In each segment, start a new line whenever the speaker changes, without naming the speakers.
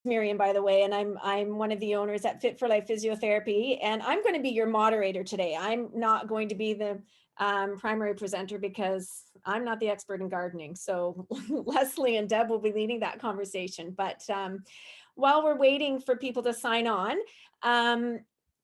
Miriam, by the way, and I'm one of the owners at Fit for Life Physiotherapy, and I'm going to be your moderator today. I'm not going to be the primary presenter because I'm not the expert in gardening. So Leslie and Deb will be leading that conversation. But while we're waiting for people to sign on,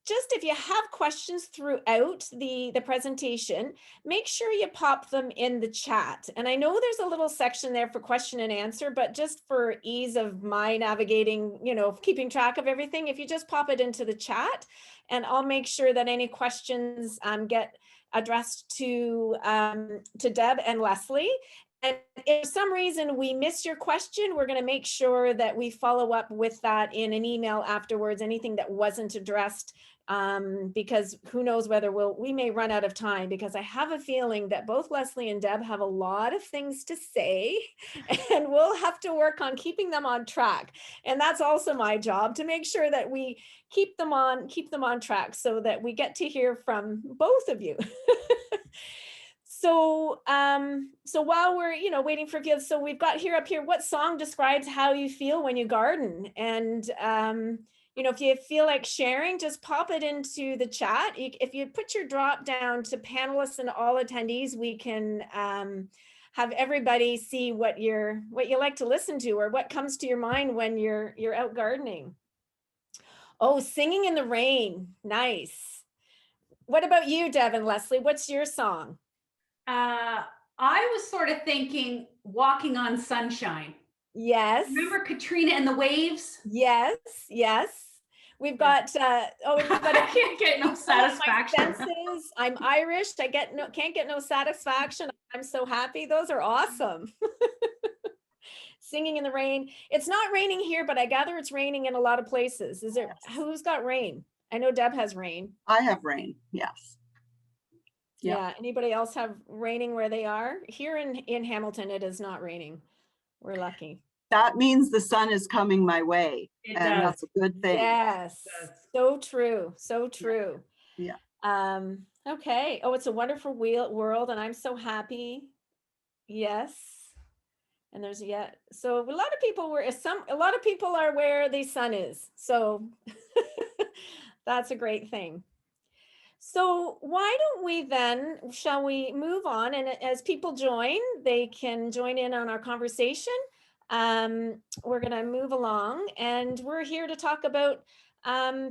just if you have questions throughout the presentation, make sure you pop them in the chat. And I know there's a little section there for question and answer, but just for ease of my navigating, you know, keeping track of everything, if you just pop it into the chat, and I'll make sure that any questions get addressed to Deb and Leslie. And if for some reason we miss your question, we're going to make sure that we follow up with that in an email afterwards, anything that wasn't addressed, because who knows whether we may run out of time, because I have a feeling that both Leslie and Deb have a lot of things to say, and we'll have to work on keeping them on track. And that's also my job, to make sure that we keep them on track so that we get to hear from both of you. So while we're, you know, waiting for people, so we've got here up here, what song describes how you feel when you garden? And, you know, if you feel like sharing, just pop it into the chat. If you put your drop down to panelists and all attendees, we can have everybody see what you like to listen to, or what comes to your mind when you're out gardening. Oh, Singing in the Rain. Nice. What about you, Deb and Leslie? What's your song?
I was sort of thinking Walking on Sunshine.
Yes.
Remember Katrina and the Waves?
Yes, yes. We've got, we've got
I can't get no satisfaction.
I'm Irish. Can't get no satisfaction. I'm so happy. Those are awesome. Singing in the Rain. It's not raining here, but I gather it's raining in a lot of places. Is there, who's got rain? I know Deb has rain.
I have rain, yes.
Yeah. Anybody else have raining where they are? Here in Hamilton, it is not raining. We're lucky.
That means the sun is coming my way.
It
and
does.
That's a good thing.
Yes. So true. So true.
Yeah.
Okay. Oh, it's a wonderful world, and I'm so happy. Yes. And there's so a lot of people are where the sun is. So that's a great thing. So why don't we then, shall we move on? And as people join, they can join in on our conversation. We're going to move along, and we're here to talk about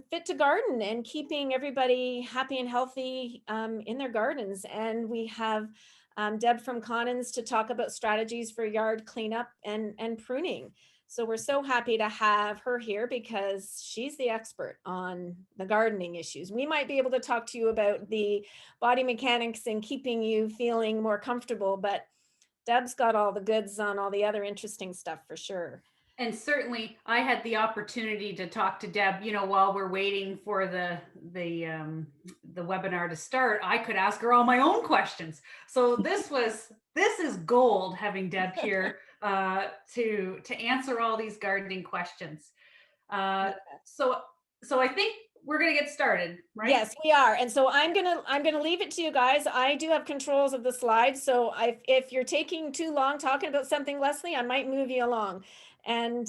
Fit to Garden and keeping everybody happy and healthy in their gardens. And we have Deb from Connins to talk about strategies for yard cleanup and pruning. So we're so happy to have her here because she's the expert on the gardening issues. We might be able to talk to you about the body mechanics and keeping you feeling more comfortable, but Deb's got all the goods on all the other interesting stuff for sure.
And certainly I had the opportunity to talk to Deb, you know, while we're waiting for the webinar to start. I could ask her all my own questions. So this is gold, having Deb here to answer all these gardening questions. So I think we're going to get started, right?
Yes, we are. And so I'm gonna leave it to you guys. I do have controls of the slides. So if you're taking too long talking about something, Leslie, I might move you along. And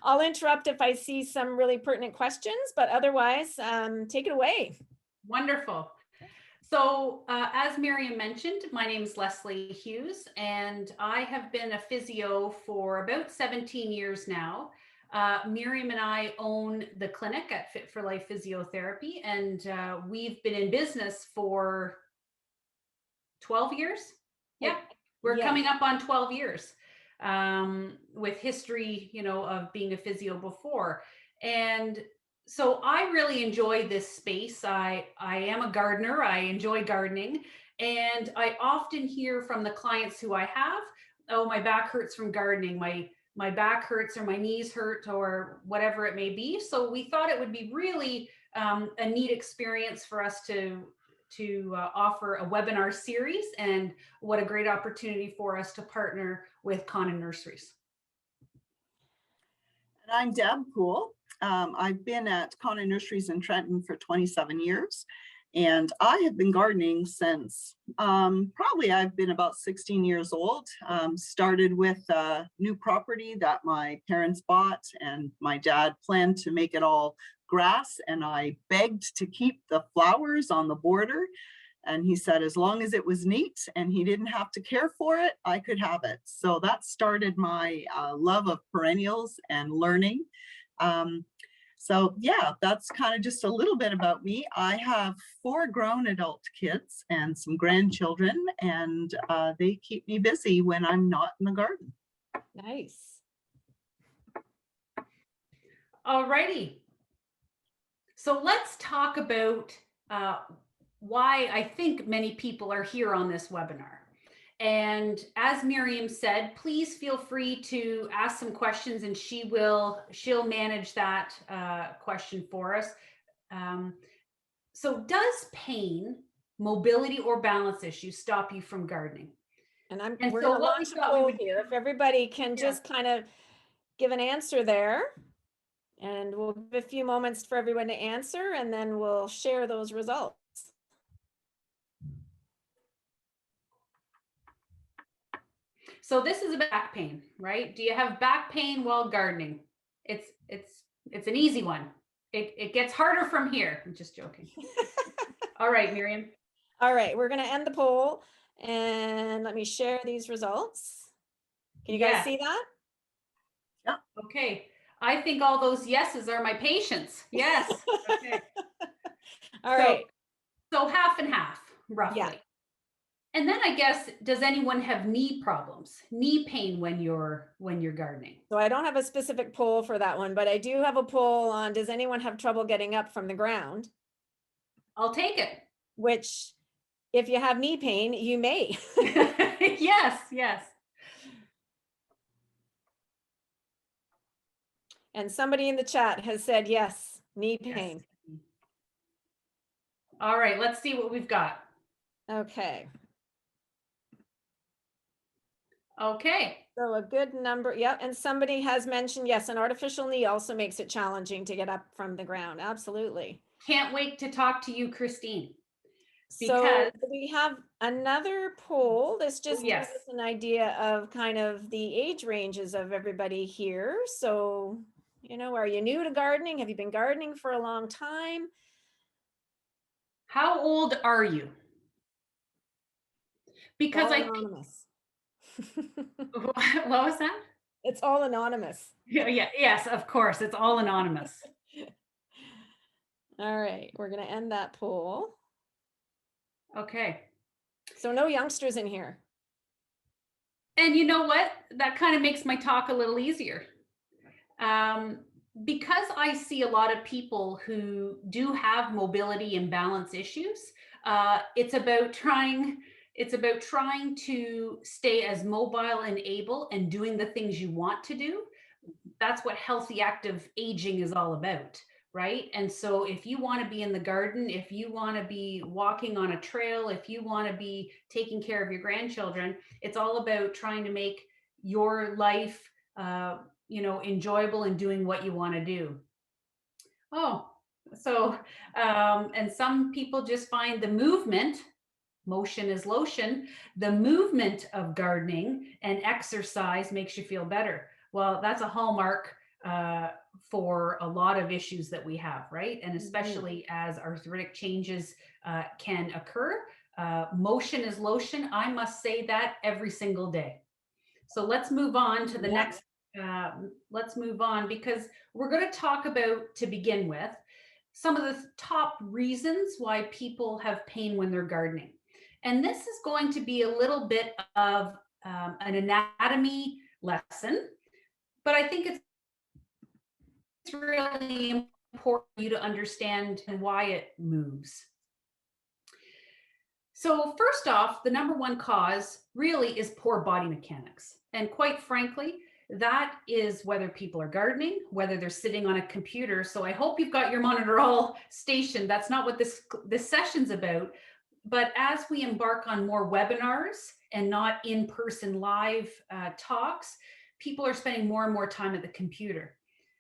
I'll interrupt if I see some really pertinent questions, but otherwise, take it away.
Wonderful. So as Miriam mentioned, my name is Leslie Hughes, and I have been a physio for about 17 years now. Miriam and I own the clinic at Fit for Life Physiotherapy, and we've been in business for 12 years. Yeah, we're coming up on 12 years with history, you know, of being a physio before. And so I really enjoy this space. I am a gardener. I enjoy gardening. And I often hear from the clients who I have, oh, my back hurts from gardening. My back hurts, or my knees hurt, or whatever it may be. So we thought it would be really a neat experience for us to offer a webinar series, and what a great opportunity for us to partner with Connin Nurseries.
And I'm Deb Poole. I've been at Connin Nurseries in Trenton for 27 years. And I have been gardening since probably I've been about 16 years old. Started with a new property that my parents bought, and my dad planned to make it all grass, and I begged to keep the flowers on the border. And he said, as long as it was neat and he didn't have to care for it, I could have it. So that started my love of perennials and learning. So yeah, that's kind of just a little bit about me. I have 4 grown adult kids and some grandchildren, and they keep me busy when I'm not in the garden.
Nice.
Alrighty. So let's talk about why I think many people are here on this webinar. And as Miriam said, please feel free to ask some questions, and she'll manage that question for us. So does pain, mobility, or balance issues stop you from gardening?
And
And
we're
so
going to
what we
launch a
thought we
poll
would
here.
do-
If everybody can
Yeah.
just kind of give an answer there, and we'll give a few moments for everyone to answer, and then we'll share those results.
So this is about back pain, right? Do you have back pain while gardening? It's an easy one. It gets harder from here. I'm just joking. All right, Miriam.
All right, we're going to end the poll, and let me share these results. Can you guys
Yeah.
see that?
Okay. I think all those yeses are my patients. Yes. Okay.
All right.
So half and half, roughly.
Yeah.
And then I guess, does anyone have knee problems, knee pain when you're gardening?
So I don't have a specific poll for that one, but I do have a poll on, does anyone have trouble getting up from the ground?
I'll take it.
Which, if you have knee pain, you may.
Yes, yes.
And somebody in the chat has said, yes, knee pain.
Yes. All right, let's see what we've got.
Okay.
Okay.
So a good number. Yep. And somebody has mentioned, yes, an artificial knee also makes it challenging to get up from the ground. Absolutely.
Can't wait to talk to you, Christine.
So we have another poll. This just
yes.
gives us an idea of kind of the age ranges of everybody here. So, you know, are you new to gardening? Have you been gardening for a long time?
How old are you? Because
all anonymous.
What was that?
It's all anonymous.
Yeah, yes, of course. It's all anonymous.
All right, we're going to end that poll.
Okay.
So no youngsters in here.
And you know what? That kind of makes my talk a little easier. Because I see a lot of people who do have mobility and balance issues, it's about trying to stay as mobile and able and doing the things you want to do. That's what healthy, active aging is all about, right? And so if you want to be in the garden, if you want to be walking on a trail, if you want to be taking care of your grandchildren, it's all about trying to make your life enjoyable and doing what you want to do. And some people just find the movement, motion is lotion, the movement of gardening and exercise makes you feel better. Well, that's a hallmark for a lot of issues that we have, right? And especially as arthritic changes can occur. Motion is lotion. I must say that every single day. So let's move on to the next. Let's move on, because we're going to talk about, to begin with, some of the top reasons why people have pain when they're gardening. And this is going to be a little bit of an anatomy lesson, but I think it's really important for you to understand why it moves. So first off, the number one cause really is poor body mechanics. And quite frankly, that is whether people are gardening, whether they're sitting on a computer. So I hope you've got your monitor all stationed. That's not what this session's about. But as we embark on more webinars and not in-person live talks, people are spending more and more time at the computer.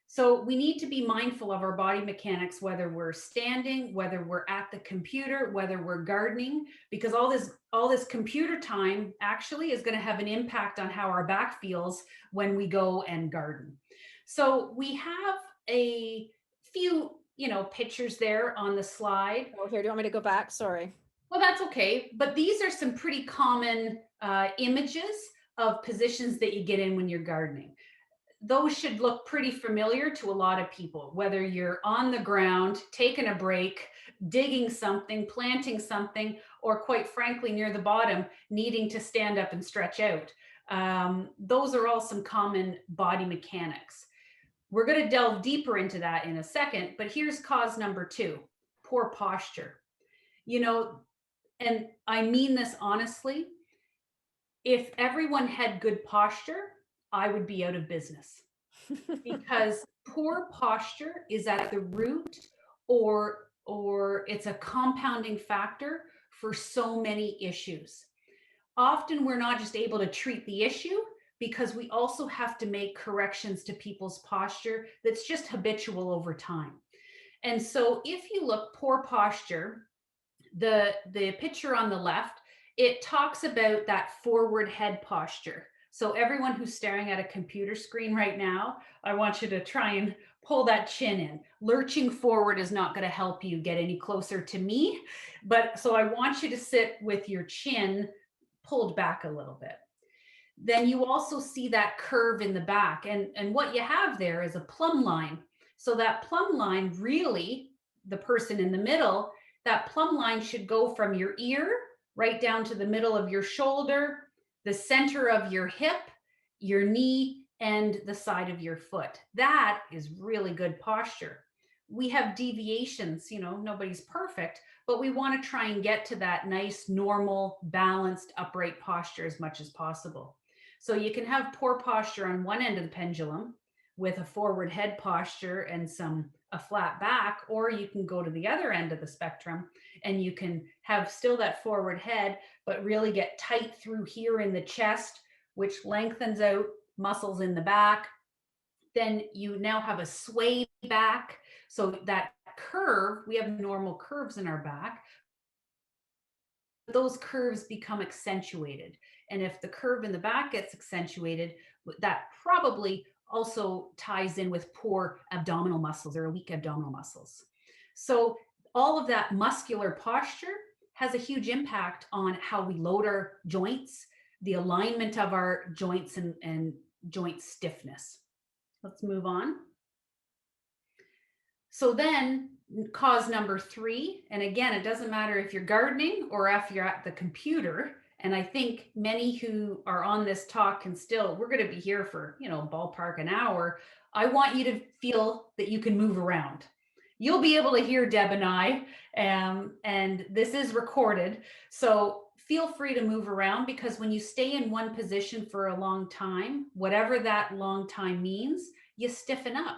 So we need to be mindful of our body mechanics, whether we're standing, whether we're at the computer, whether we're gardening, because all this computer time actually is going to have an impact on how our back feels when we go and garden. So we have a few, pictures there on the slide.
Oh, here, do you want me to go back? Sorry.
Well, that's okay. But these are some pretty common images of positions that you get in when you're gardening. Those should look pretty familiar to a lot of people, whether you're on the ground, taking a break, digging something, planting something, or quite frankly, near the bottom, needing to stand up and stretch out. Those are all some common body mechanics. We're going to delve deeper into that in a second, but here's cause number 2, poor posture. And I mean this honestly, if everyone had good posture, I would be out of business because poor posture is at the root or it's a compounding factor for so many issues. Often we're not just able to treat the issue because we also have to make corrections to people's posture that's just habitual over time. And so if you look poor posture, the picture on the left, it talks about that forward head posture. So everyone who's staring at a computer screen right now, I want you to try and pull that chin in. Lurching forward is not going to help you get any closer to me, but so I want you to sit with your chin pulled back a little bit. Then you also see that curve in the back, and what you have there is a plumb line. So that plumb line, really, the person in the middle, that plumb line should go from your ear right down to the middle of your shoulder, the center of your hip, your knee, and the side of your foot. That is really good posture. We have deviations, nobody's perfect, but we want to try and get to that nice, normal, balanced, upright posture as much as possible. So you can have poor posture on one end of the pendulum with a forward head posture and a flat back, or you can go to the other end of the spectrum and you can have still that forward head, but really get tight through here in the chest, which lengthens out muscles in the back. Then you now have a sway back. So that curve, we have normal curves in our back. Those curves become accentuated. And if the curve in the back gets accentuated, that probably also ties in with poor abdominal muscles or weak abdominal muscles. So all of that muscular posture has a huge impact on how we load our joints, the alignment of our joints and joint stiffness. Let's move on. So then cause number 3, and again, it doesn't matter if you're gardening or if you're at the computer. And I think many who are on this talk we're going to be here for, ballpark an hour. I want you to feel that you can move around. You'll be able to hear Deb and I, and this is recorded. So feel free to move around, because when you stay in one position for a long time, whatever that long time means, you stiffen up.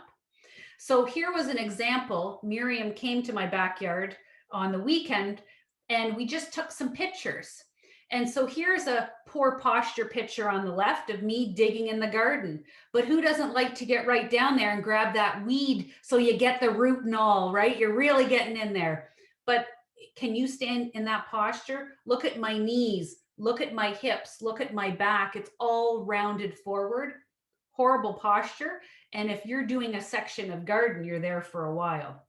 So here was an example. Miriam came to my backyard on the weekend and we just took some pictures. And so here's a poor posture picture on the left of me digging in the garden. But who doesn't like to get right down there and grab that weed so you get the root and all, right? You're really getting in there. But can you stand in that posture? Look at my knees, look at my hips, look at my back. It's all rounded forward. Horrible posture. And if you're doing a section of garden, you're there for a while.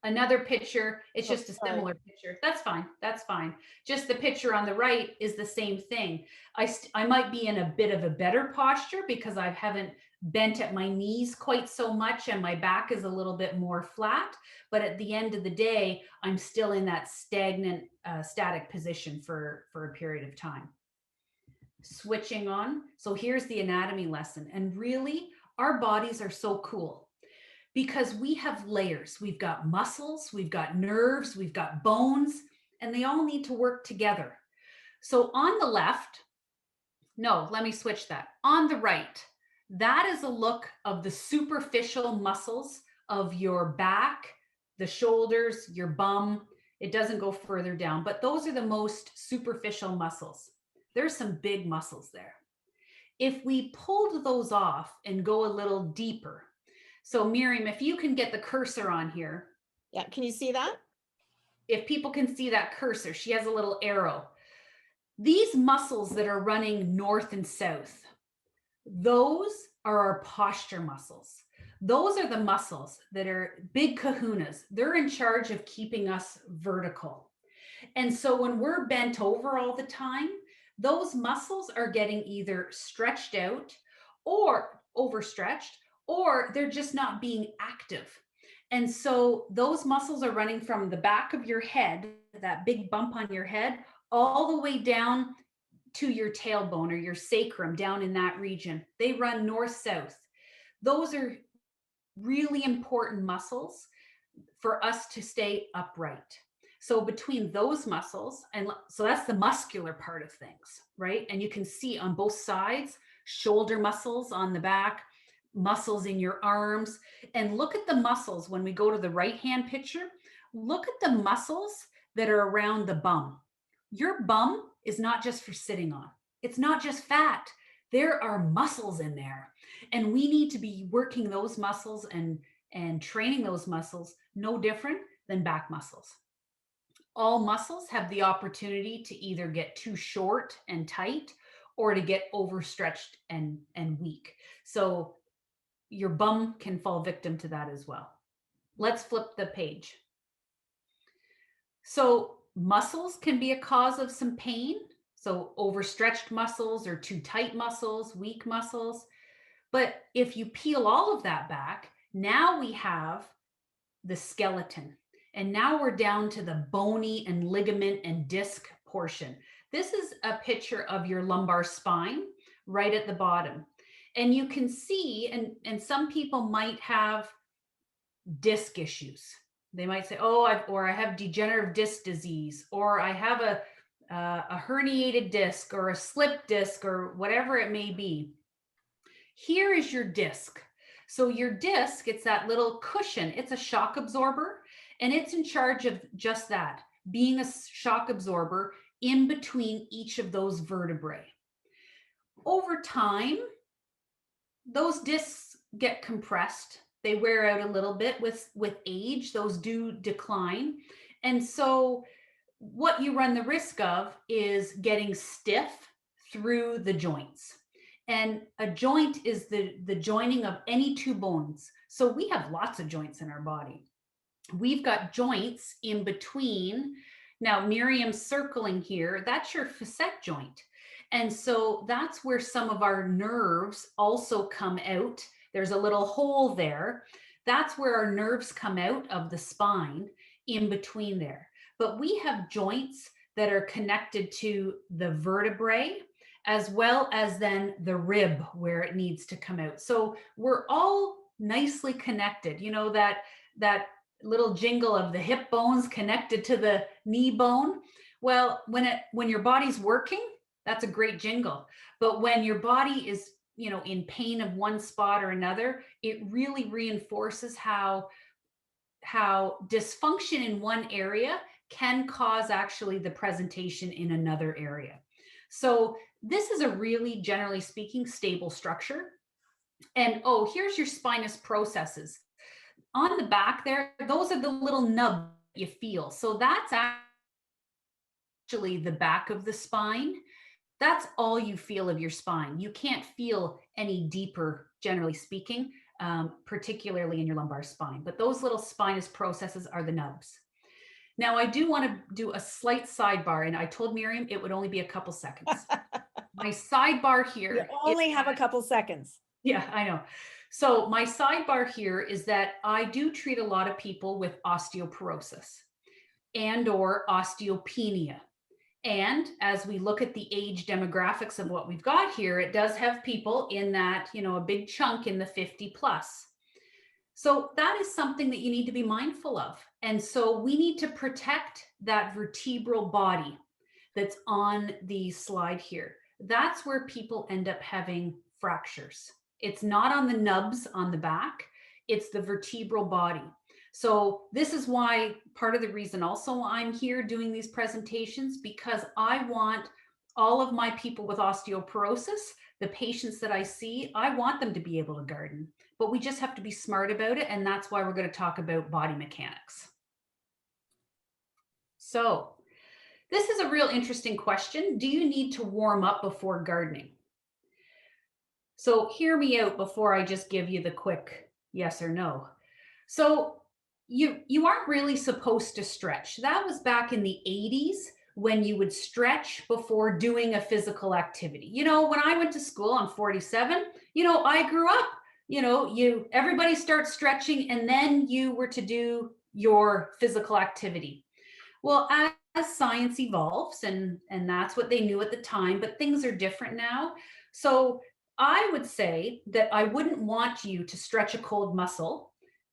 Another picture, it's just a similar picture. That's fine. That's fine. Just the picture on the right is the same thing. I might be in a bit of a better posture because I haven't bent at my knees quite so much and my back is a little bit more flat. But at the end of the day, I'm still in that stagnant, static position for a period of time. Switching on. So here's the anatomy lesson. And really, our bodies are so cool because we have layers. We've got muscles, we've got nerves, we've got bones, and they all need to work together. So on the left, no, let me switch that. On the right, that is a look of the superficial muscles of your back, the shoulders, your bum. It doesn't go further down, but those are the most superficial muscles. There's some big muscles there. If we pulled those off and go a little deeper, So Miriam, if you can get the cursor on here.
Yeah, can you see that?
If people can see that cursor, she has a little arrow. These muscles that are running north and south, those are our posture muscles. Those are the muscles that are big kahunas. They're in charge of keeping us vertical. And so when we're bent over all the time, those muscles are getting either stretched out or overstretched, or they're just not being active. And so those muscles are running from the back of your head, that big bump on your head, all the way down to your tailbone or your sacrum, down in that region. They run north-south. Those are really important muscles for us to stay upright. So between those muscles, and so that's the muscular part of things, right? And you can see on both sides, shoulder muscles on the back, muscles in your arms. And look at the muscles when we go to the right-hand picture. Look at the muscles that are around the bum. Your bum is not just for sitting on. It's not just fat. There are muscles in there. And we need to be working those muscles and training those muscles no different than back muscles. All muscles have the opportunity to either get too short and tight or to get overstretched and weak. So your bum can fall victim to that as well. Let's flip the page. So muscles can be a cause of some pain. So overstretched muscles or too tight muscles, weak muscles. But if you peel all of that back, now we have the skeleton. And now we're down to the bony and ligament and disc portion. This is a picture of your lumbar spine right at the bottom. And you can see, and some people might have disc issues. They might say, oh, I have degenerative disc disease, or I have a herniated disc or a slip disc or whatever it may be. Here is your disc. So your disc, it's that little cushion. It's a shock absorber, and it's in charge of just that, being a shock absorber in between each of those vertebrae. Over time, those discs get compressed. They wear out a little bit with age. Those do decline. And so what you run the risk of is getting stiff through the joints. And a joint is the joining of any two bones. So we have lots of joints in our body. We've got joints in between. Now, Miriam's circling here, that's your facet joint. And so that's where some of our nerves also come out. There's a little hole there. That's where our nerves come out of the spine in between there. But we have joints that are connected to the vertebrae, as well as then the rib where it needs to come out. So we're all nicely connected. You know, that little jingle of the hip bones connected to the knee bone. Well, when your body's working, that's a great jingle. But when your body is, you know, in pain of one spot or another, it really reinforces how dysfunction in one area can cause actually the presentation in another area. So this is a really, generally speaking, stable structure. And oh, here's your spinous processes. On the back there, those are the little nubs you feel. So that's actually the back of the spine. That's all you feel of your spine. You can't feel any deeper, generally speaking, particularly in your lumbar spine. But those little spinous processes are the nubs. Now, I do want to do a slight sidebar, and I told Miriam it would only be a couple seconds. My sidebar here.
You only have a couple seconds.
Yeah, I know. So my sidebar here is that I do treat a lot of people with osteoporosis and or osteopenia. And as we look at the age demographics of what we've got here, it does have people in that, you know, a big chunk in the 50 plus. So that is something that you need to be mindful of. And so we need to protect that vertebral body that's on the slide here. That's where people end up having fractures. It's not on the nubs on the back, it's the vertebral body. So this is why part of the reason also I'm here doing these presentations, because I want all of my people with osteoporosis, the patients that I see, I want them to be able to garden, but we just have to be smart about it. And that's why we're going to talk about body mechanics. So this is a real interesting question. Do you need to warm up before gardening? So hear me out before I just give you the quick yes or no. So you aren't really supposed to stretch. That was back in the 80s when you would stretch before doing a physical activity. You know, when I went to school, I'm 47, you know, I grew up, you know, everybody starts stretching and then you were to do your physical activity. Well, as science evolves, and that's what they knew at the time, but things are different now. So I would say that I wouldn't want you to stretch a cold muscle,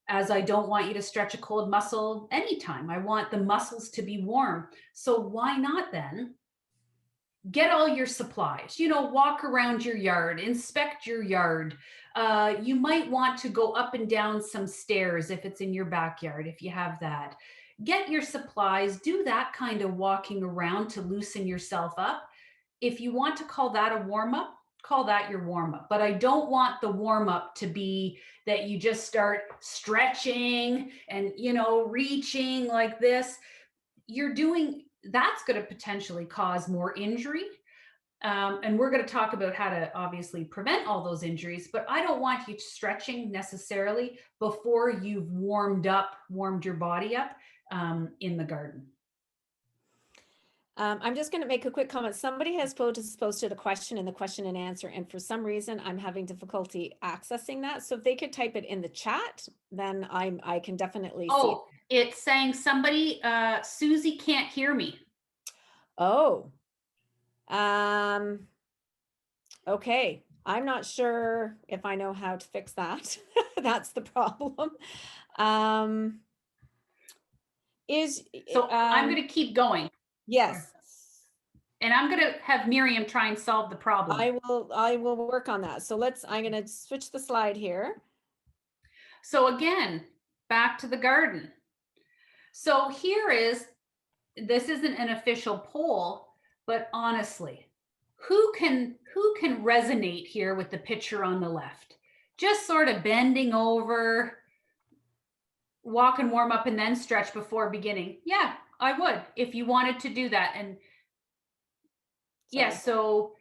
as I don't want you to stretch a cold muscle anytime. I want the muscles to be warm. So why not then get all your supplies, you know, walk around your yard, inspect your yard. You might want to go up and down some stairs if it's in your backyard, if you have that. Get your supplies, do that kind of walking around to loosen yourself up. If you want to call that a warm up, call that your warm up. But I don't want the warm up to be that you just start stretching and, you know, reaching like this. You're doing, that's going to potentially cause more injury. And we're going to talk about how to obviously prevent all those injuries, but I don't want you stretching necessarily before you've warmed your body up in the garden.
I'm just going to make a quick comment. Somebody has posted a question in the question and answer, and for some reason I'm having difficulty accessing that. So if they could type it in the chat, then I can definitely see.
Oh, it's saying somebody, Susie can't hear me.
Oh, okay. I'm not sure if I know how to fix that. That's the problem.
So I'm going to keep going.
Yes.
And I'm going to have Miriam try and solve the problem.
I will work on that. So I'm going to switch the slide here.
So again, back to the garden. So this isn't an official poll, but honestly, who can resonate here with the picture on the left? Just sort of bending over, walk and warm up and then stretch before beginning. Yeah, I would if you wanted to do that. And yes, so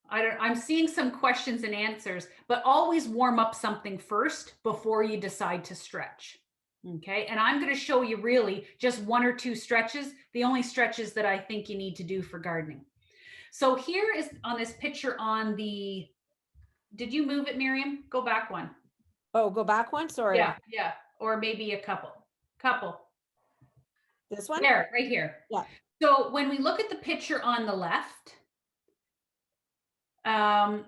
I'm seeing some questions and answers, but always warm up something first before you decide to stretch. Okay, and I'm going to show you really just one or two stretches, the only stretches that I think you need to do for gardening. So here is on this picture on the, did you move it, Miriam? Go back one.
Oh, go back one, sorry.
Yeah, or maybe a couple.
This one?
There, right here.
Yeah.
So when we look at the picture on the left, when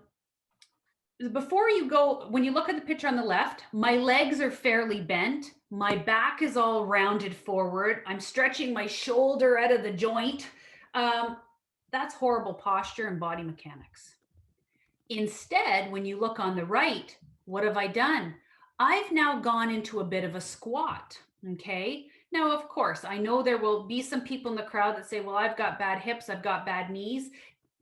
you look at the picture on the left, my legs are fairly bent. My back is all rounded forward. I'm stretching my shoulder out of the joint. That's horrible posture and body mechanics. Instead, when you look on the right, what have I done? I've now gone into a bit of a squat, okay? Now, of course, I know there will be some people in the crowd that say, well, I've got bad hips, I've got bad knees.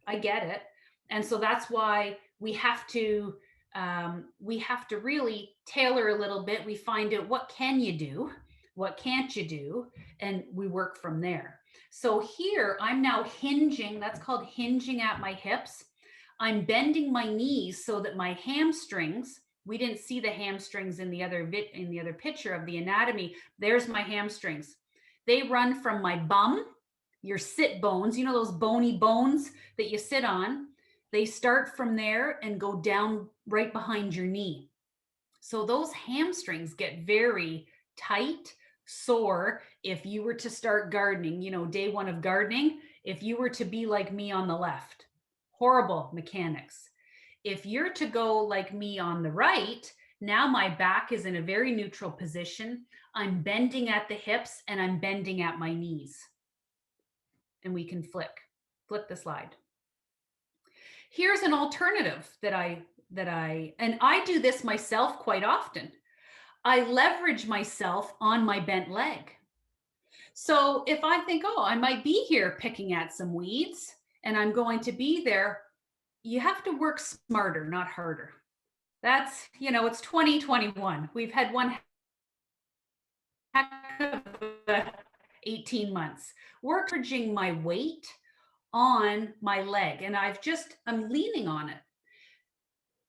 I get it. And so that's why we have to really tailor a little bit. We find out what can you do, what can't you do, and we work from there. So here I'm now hinging, that's called hinging at my hips. I'm bending my knees so that my hamstrings, we didn't see the hamstrings in the other picture of the anatomy. There's my hamstrings. They run from my bum, your sit bones, you know, those bony bones that you sit on. They start from there and go down right behind your knee. So those hamstrings get very tight, sore. If you were to start gardening, you know, day one of gardening, if you were to be like me on the left, horrible mechanics. If you're to go like me on the right, now my back is in a very neutral position. I'm bending at the hips and I'm bending at my knees. And we can flip the slide. Here's an alternative that I do this myself quite often. I leverage myself on my bent leg. So if I think, oh, I might be here picking at some weeds and I'm going to be there, you have to work smarter, not harder. That's, it's 2021. We've had one heck of 18 months. Working my weight on my leg, and I'm leaning on it,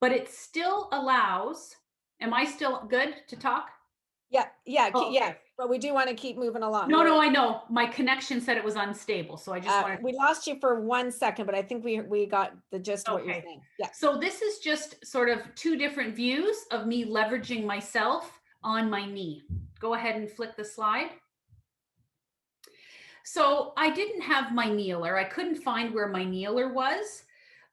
but it still allows. Am I still good to talk?
Yeah, yeah,
Oh,
yeah.
okay.
But we do want to keep moving along.
No, I know. My connection said it was unstable, so I just wanted.
We lost you for 1 second, but I think we got the gist of what you're
Okay.
saying. Yeah.
So this is just sort of two different views of me leveraging myself on my knee. Go ahead and flick the slide. So I didn't have my kneeler. I couldn't find where my kneeler was,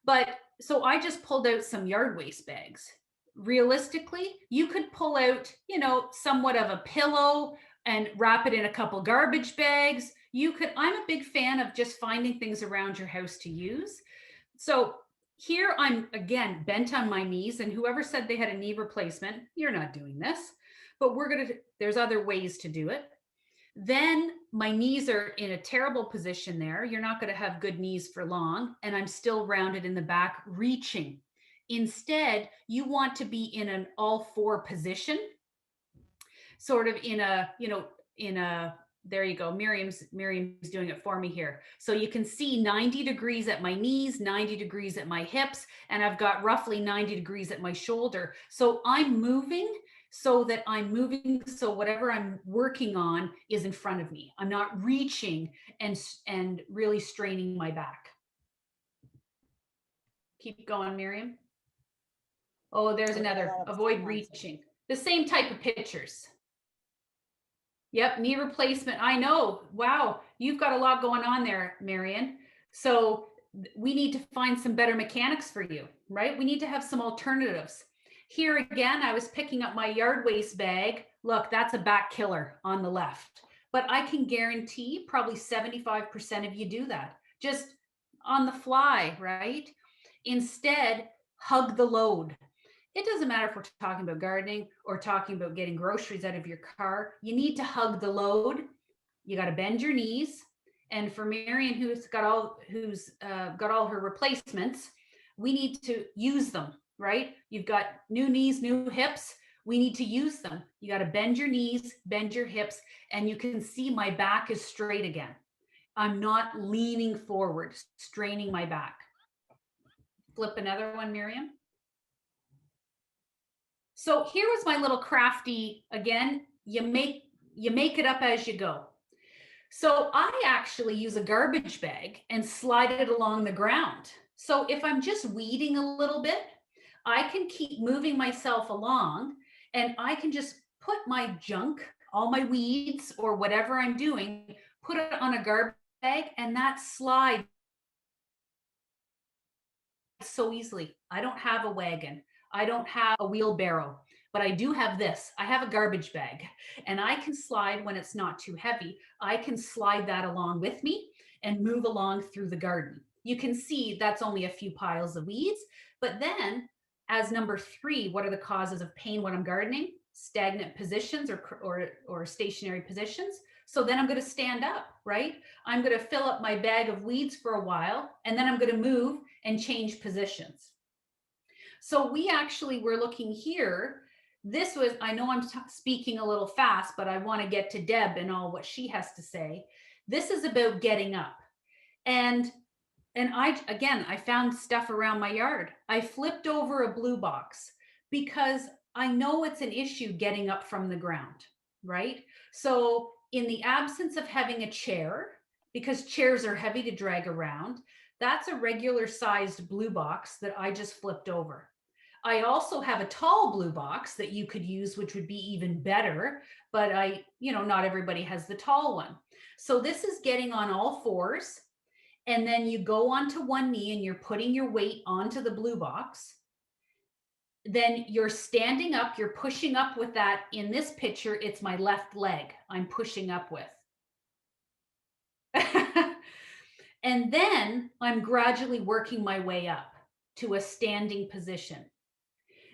but so I just pulled out some yard waste bags. Realistically, you could pull out, somewhat of a pillow and wrap it in a couple garbage bags. I'm a big fan of just finding things around your house to use. So here I'm again bent on my knees, and whoever said they had a knee replacement, you're not doing this, but there's other ways to do it. Then my knees are in a terrible position there. You're not going to have good knees for long. And I'm still rounded in the back, reaching. Instead, you want to be in an all four position, sort of there you go. Miriam's doing it for me here. So you can see 90 degrees at my knees, 90 degrees at my hips, and I've got roughly 90 degrees at my shoulder. So I'm moving so whatever I'm working on is in front of me. I'm not reaching and really straining my back. Keep going, Miriam. Oh, there's another. Avoid reaching. The same type of pictures. Yep, knee replacement. I know. Wow, you've got a lot going on there, Marion. So we need to find some better mechanics for you, right? We need to have some alternatives. Here again, I was picking up my yard waste bag. Look, that's a back killer on the left. But I can guarantee probably 75% of you do that. Just on the fly, right? Instead, hug the load. It doesn't matter if we're talking about gardening or talking about getting groceries out of your car. You need to hug the load. You got to bend your knees. And for Marion, who's got all her replacements, we need to use them, right? You've got new knees, new hips. We need to use them. You got to bend your knees, bend your hips, and you can see my back is straight again. I'm not leaning forward, straining my back. Flip another one, Miriam. So here was my little crafty, again, you make it up as you go. So I actually use a garbage bag and slide it along the ground. So if I'm just weeding a little bit, I can keep moving myself along, and I can just put my junk, all my weeds or whatever I'm doing, put it on a garbage bag, and that slides so easily. I don't have a wagon. I don't have a wheelbarrow, but I do have this. I have a garbage bag, and I can slide when it's not too heavy. I can slide that along with me and move along through the garden. You can see that's only a few piles of weeds, but then as number 3, what are the causes of pain when I'm gardening? Stagnant positions or stationary positions. So then I'm going to stand up, right? I'm going to fill up my bag of weeds for a while, and then I'm going to move and change positions. So we actually were looking here. This was, I know I'm speaking a little fast, but I want to get to Deb and all what she has to say. This is about getting up. And I found stuff around my yard. I flipped over a blue box because I know it's an issue getting up from the ground, right? So in the absence of having a chair, because chairs are heavy to drag around, that's a regular sized blue box that I just flipped over. I also have a tall blue box that you could use, which would be even better, but not everybody has the tall one. So this is getting on all fours, and then you go onto one knee and you're putting your weight onto the blue box. Then you're standing up, you're pushing up with that. In this picture, it's my left leg I'm pushing up with. And then I'm gradually working my way up to a standing position.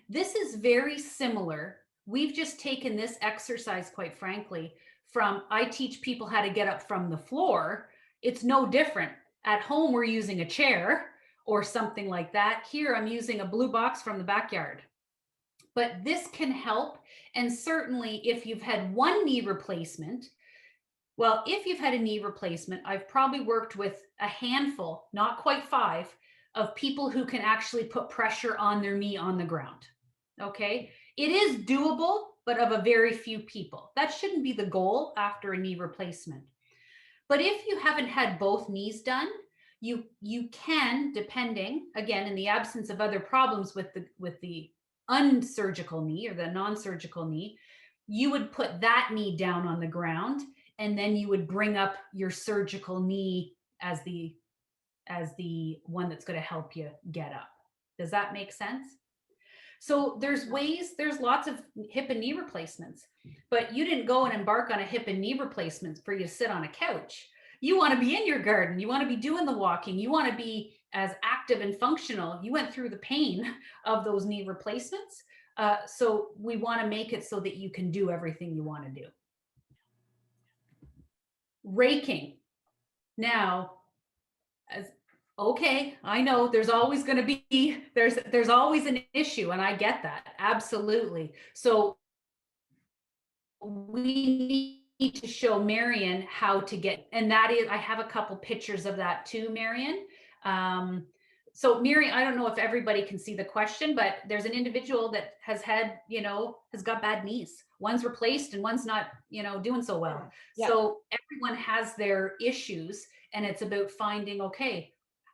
This is very similar. We've just taken this exercise, quite frankly, from, I teach people how to get up from the floor. It's no different. At home, we're using a chair or something like that. Here, I'm using a blue box from the backyard. But this can help. And certainly if you've had one knee replacement, well, if you've had a knee replacement, I've probably worked with a handful, not quite 5, of people who can actually put pressure on their knee on the ground. Okay. It is doable, but of a very few people. That shouldn't be the goal after a knee replacement. But if you haven't had both knees done, you can, depending, again, in the absence of other problems with the unsurgical knee or the non-surgical knee, you would put that knee down on the ground, and then you would bring up your surgical knee as the one that's going to help you get up. Does that make sense? So there's lots of hip and knee replacements, but you didn't go and embark on a hip and knee replacement for you to sit on a couch. You want to be in your garden. You want to be doing the walking. You want to be as active and functional. You went through the pain of those knee replacements. So we want to make it so that you can do everything you want to do. Raking. Now, okay, I know there's always going to be, there's always an issue, and I get that, absolutely. So we need to show Marion how to get, and that is, I have a couple pictures of that too, Marion. So Marion, I don't know if everybody can see the question, but there's an individual that has had, has got bad knees. One's replaced and one's not, doing so well. Yeah. So everyone has their issues, and it's about finding, okay,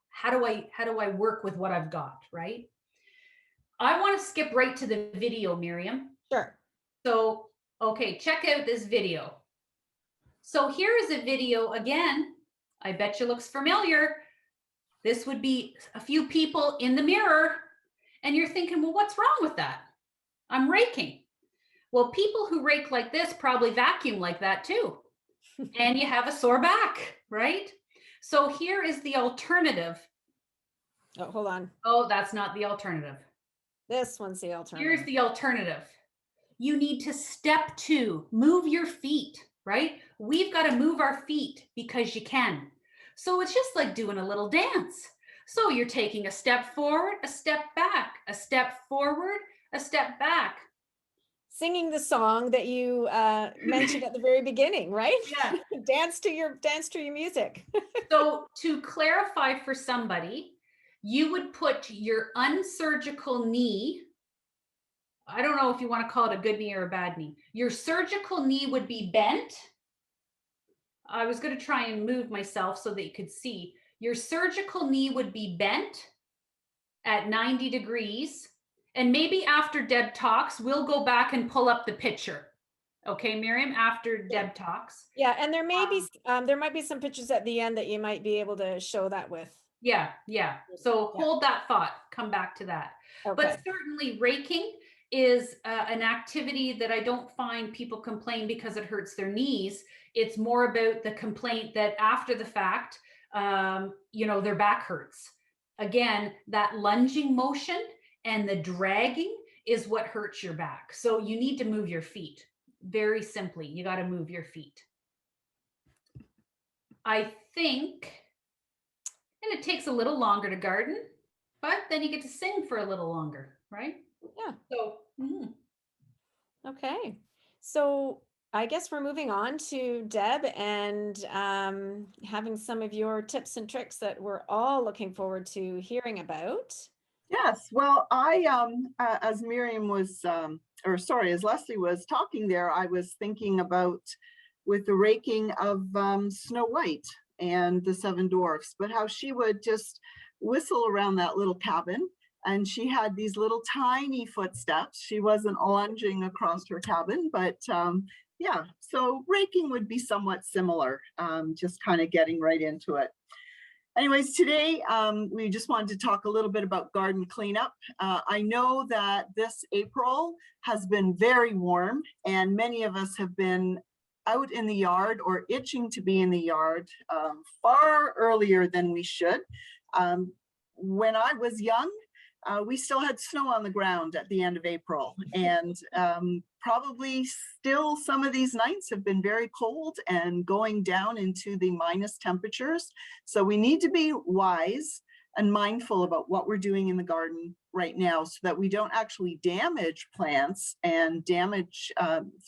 how do I work with what I've got, right? I want to skip right to the video, Miriam.
Sure.
So, okay, check out this video. So here is a video again. I bet you looks familiar. This would be a few people in the mirror, and you're thinking, well, what's wrong with that? I'm raking. Well, people who rake like this probably vacuum like that too. And you have a sore back, right? So here is the alternative.
Oh, hold on.
Oh, that's not the alternative.
This one's the alternative.
Here's the alternative. You need to step 2, move your feet, right? We've got to move our feet because you can. So it's just like doing a little dance. So you're taking a step forward, a step back, a step forward, a step back.
Singing the song that you mentioned at the very beginning, right?
Yeah.
Dance to your music.
So to clarify for somebody, you would put your unsurgical knee, I don't know if you want to call it a good knee or a bad knee. Your surgical knee would be bent. I was going to try and move myself so that you could see. Your surgical knee would be bent at 90 degrees. And maybe after Deb talks, we'll go back and pull up the picture. Okay, Miriam, after Deb talks.
Yeah, and there might be some pictures at the end that you might be able to show that with.
Yeah. So hold that thought, come back to that. Okay. But certainly raking is an activity that I don't find people complain because it hurts their knees. It's more about the complaint that after the fact, their back hurts. Again, that lunging motion and the dragging is what hurts your back. So you need to move your feet. Very simply, you got to move your feet. I think, and it takes a little longer to garden, but then you get to sing for a little longer, right?
Yeah.
So,
Okay. So I guess we're moving on to Deb and having some of your tips and tricks that we're all looking forward to hearing about.
Yes, well, as Miriam was, as Leslie was talking there, I was thinking about with the raking of Snow White and the 7 Dwarfs, but how she would just whistle around that little cabin, and she had these little tiny footsteps. She wasn't lunging across her cabin, but yeah, so raking would be somewhat similar, just kind of getting right into it. Anyways, today we just wanted to talk a little bit about garden cleanup. I know that this April has been very warm, and many of us have been out in the yard or itching to be in the yard far earlier than we should. When I was young, we still had snow on the ground at the end of April, and probably still some of these nights have been very cold and going down into the minus temperatures. So we need to be wise and mindful about what we're doing in the garden right now so that we don't actually damage plants and damage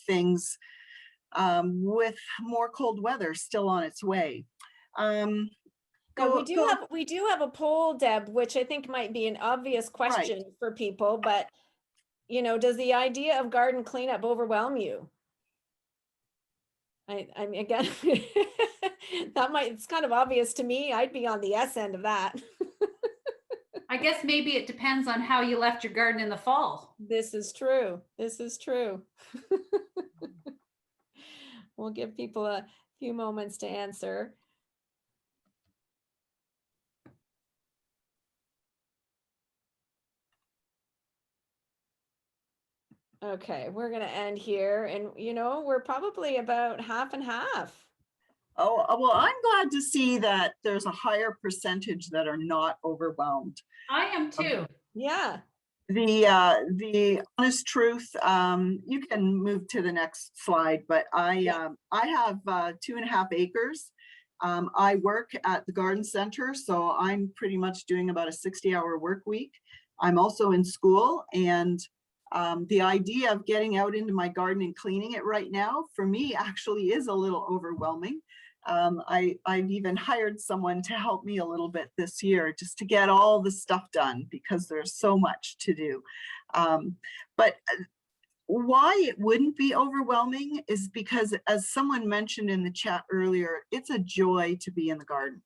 things with more cold weather still on its way.
Now, we do have a poll, Deb, which I think might be an obvious question for people, but you know, does the idea of garden cleanup overwhelm you? I mean, again, it's kind of obvious to me. I'd be on the S end of that.
I guess maybe it depends on how you left your garden in the fall.
This is true. This is true. We'll give people a few moments to answer. Okay, we're going to end here. And, you know, we're probably about half and half.
Oh, well, I'm glad to see that there's a higher percentage that are not overwhelmed.
I am too.
Yeah.
The honest truth, you can move to the next slide, but I have 2.5 acres. I work at the garden center, so I'm pretty much doing about a 60-hour work week. I'm also in school, and the idea of getting out into my garden and cleaning it right now, for me, actually is a little overwhelming. I've even hired someone to help me a little bit this year just to get all the stuff done because there's so much to do. But why it wouldn't be overwhelming is because, as someone mentioned in the chat earlier, it's a joy to be in the garden.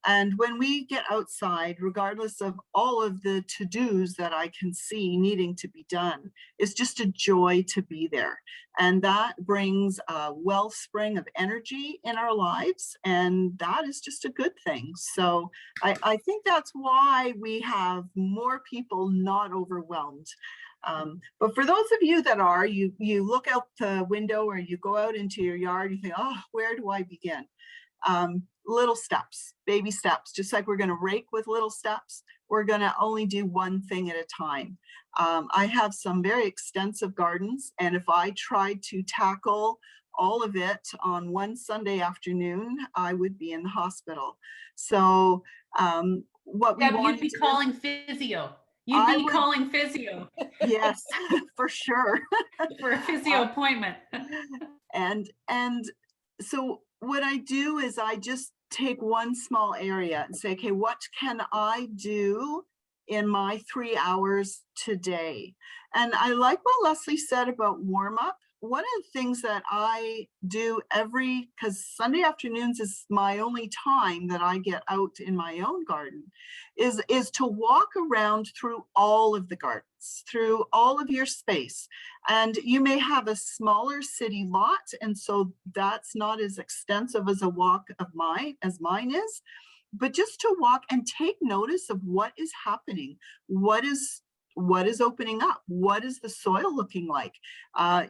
And when we get outside, regardless of all of the to-dos that I can see needing to be done, it's just a joy to be there. And that brings a wellspring of energy in our lives, and that is just a good thing. So I think that's why we have more people not overwhelmed. But for those of you that are, you look out the window or you go out into your yard, you think, oh, where do I begin? Little steps, baby steps, just like we're going to rake with little steps, we're going to only do one thing at a time. I have some very extensive gardens, and if I tried to tackle all of it on one Sunday afternoon, I would be in the hospital. So what we want
you'd be calling physio. Calling physio.
Yes, for sure.
For a physio appointment.
And so what I do is I just take one small area and say, okay, what can I do in my 3 hours today? And I like what Leslie said about warm up. One of the things that I do because Sunday afternoons is my only time that I get out in my own garden, is to walk around through all of the gardens, through all of your space. And you may have a smaller city lot, and so that's not as extensive as a walk as mine is, but just to walk and take notice of what is happening, what is opening up, what is the soil looking like,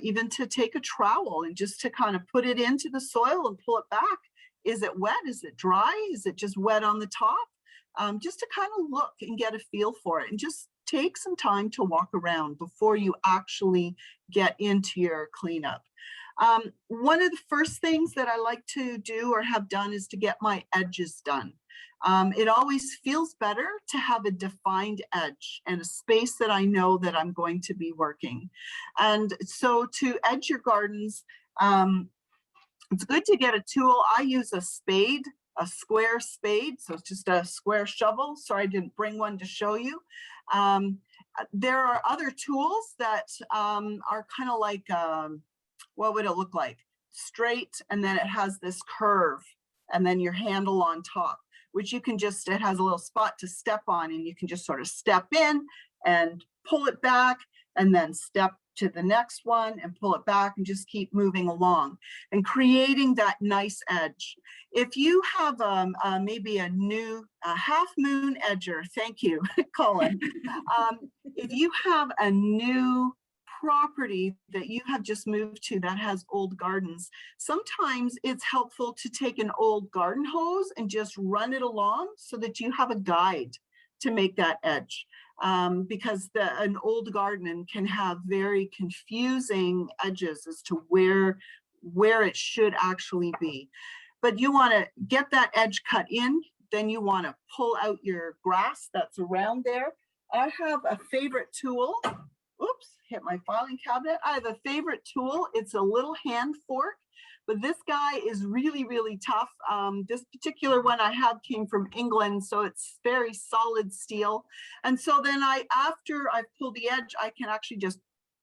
even to take a trowel and just to kind of put it into the soil and pull it back. Is it wet? Is it dry? Is it just wet on the top? Just to kind of look and get a feel for it, and just take some time to walk around before you actually get into your cleanup. One of the first things that I like to do or have done is to get my edges done. It always feels better to have a defined edge and a space that I know that I'm going to be working. And so to edge your gardens, it's good to get a tool. I use a spade, a square spade, so it's just a square shovel. Sorry, I didn't bring one to show you. There are other tools that are kind of like, what would it look like? Straight, and then it has this curve, and then your handle on top, which you can just, it has a little spot to step on, and you can just sort of step in and pull it back, and then step to the next one and pull it back, and just keep moving along and creating that nice edge. If you have maybe a new half moon edger, thank you, Colin. If you have a new property that you have just moved to that has old gardens, sometimes it's helpful to take an old garden hose and just run it along so that you have a guide to make that edge. because an old garden can have very confusing edges as to where it should actually be. But you want to get that edge cut in, then you want to pull out your grass that's around there. I have a favorite tool. Oops, hit my filing cabinet. I have a favorite tool. It's a little hand fork, but this guy is really, really tough. This particular one I have came from England, so it's very solid steel. And so then after I've pulled the edge, I can actually just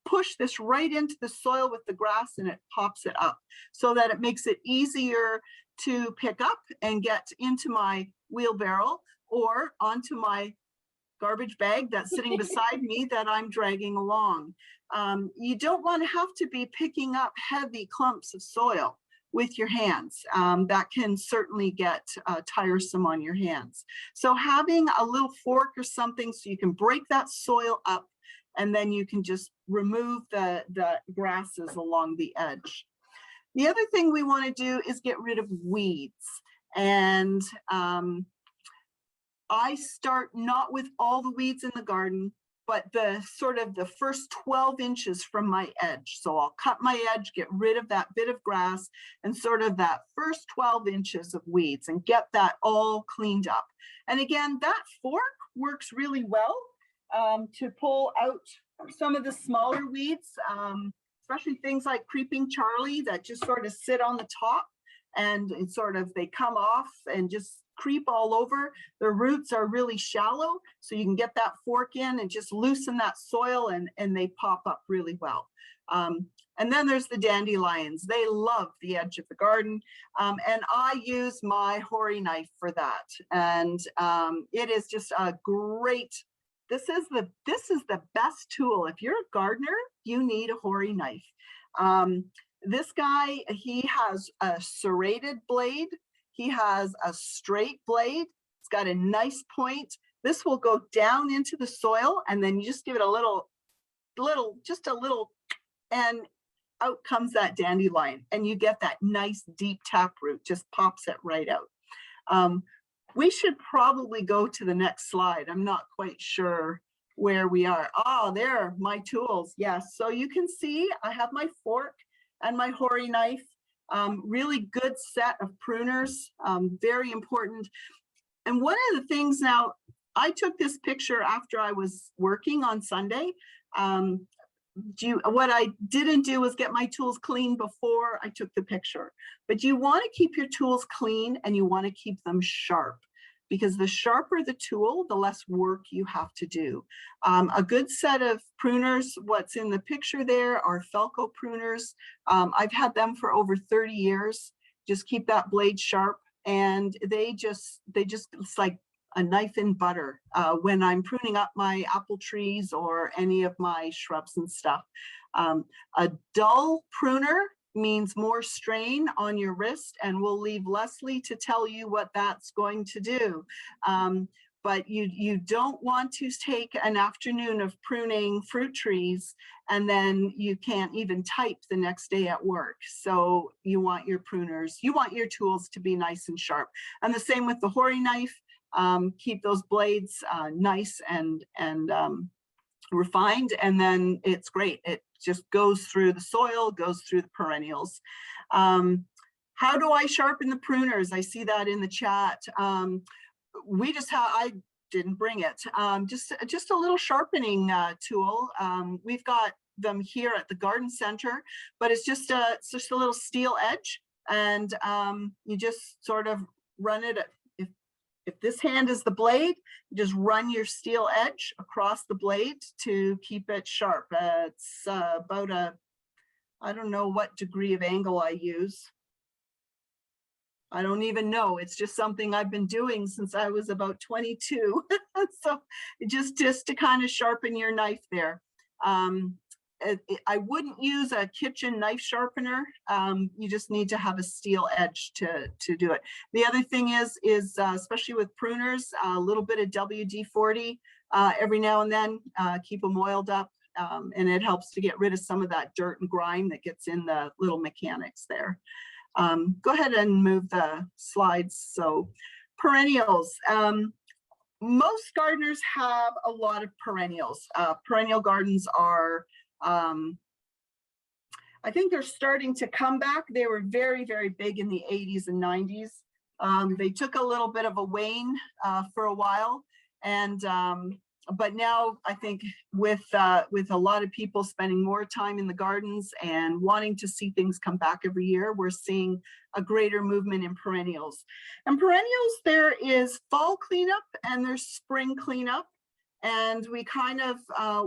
push this right into the soil with the grass, and it pops it up so that it makes it easier to pick up and get into my wheelbarrow or onto my garbage bag that's sitting beside me that I'm dragging along. You don't want to have to be picking up heavy clumps of soil with your hands. That can certainly get tiresome on your hands. So having a little fork or something so you can break that soil up, and then you can just remove the grasses along the edge. The other thing we want to do is get rid of weeds. And I start not with all the weeds in the garden, but the first 12 inches from my edge. So I'll cut my edge, get rid of that bit of grass, and sort of that first 12 inches of weeds, and get that all cleaned up. And again, that fork works really well to pull out some of the smaller weeds, especially things like Creeping Charlie that just sort of sit on the top, and it's they come off and just creep all over. The roots are really shallow, so you can get that fork in and just loosen that soil, and they pop up really well. And then there's the dandelions. They love the edge of the garden, and I use my Hori knife for that. And it is just a great, this is the best tool. If you're a gardener, you need a Hori knife. This guy, he has a serrated blade. He has a straight blade. It's got a nice point. This will go down into the soil, and then you just give it just a little, and out comes that dandelion, and you get that nice deep taproot, just pops it right out. We should probably go to the next slide. I'm not quite sure where we are. Oh, there are my tools. Yes, so you can see I have my fork and my Hori knife. Really good set of pruners, very important. And one of the things, now, I took this picture after I was working on Sunday. What I didn't do was get my tools clean before I took the picture. But you want to keep your tools clean, and you want to keep them sharp, because the sharper the tool, the less work you have to do. A good set of pruners, what's in the picture there, are Felco pruners. I've had them for over 30 years. Just keep that blade sharp, and they just, it's like a knife in butter when I'm pruning up my apple trees or any of my shrubs and stuff. A dull pruner means more strain on your wrist, and we'll leave Leslie to tell you what that's going to do. But you don't want to take an afternoon of pruning fruit trees and then you can't even type the next day at work. So you want your pruners, you want your tools to be nice and sharp. And the same with the Hori knife. Keep those blades nice and refined, and then it's great. It just goes through the soil, goes through the perennials. How do I sharpen the pruners? I see that in the chat. We just have, I didn't bring it, just a little sharpening tool. We've got them here at the garden center, but it's just a little steel edge, and you just sort of run it. If this hand is the blade, you just run your steel edge across the blade to keep it sharp. It's about I don't know what degree of angle I use. I don't even know. It's just something I've been doing since I was about 22. So just to kind of sharpen your knife there. I wouldn't use a kitchen knife sharpener. You just need to have a steel edge to do it. The other thing is especially with pruners, a little bit of WD-40 every now and then, keep them oiled up, and it helps to get rid of some of that dirt and grime that gets in the little mechanics there. Go ahead and move the slides. So perennials. most gardeners have a lot of perennials. Perennial gardens are, I think they're starting to come back. They were very, very big in the 80s and 90s. They took a little bit of a wane for a while, and but now I think with a lot of people spending more time in the gardens and wanting to see things come back every year, we're seeing a greater movement in perennials. And perennials, there is fall cleanup and there's spring cleanup, and we kind of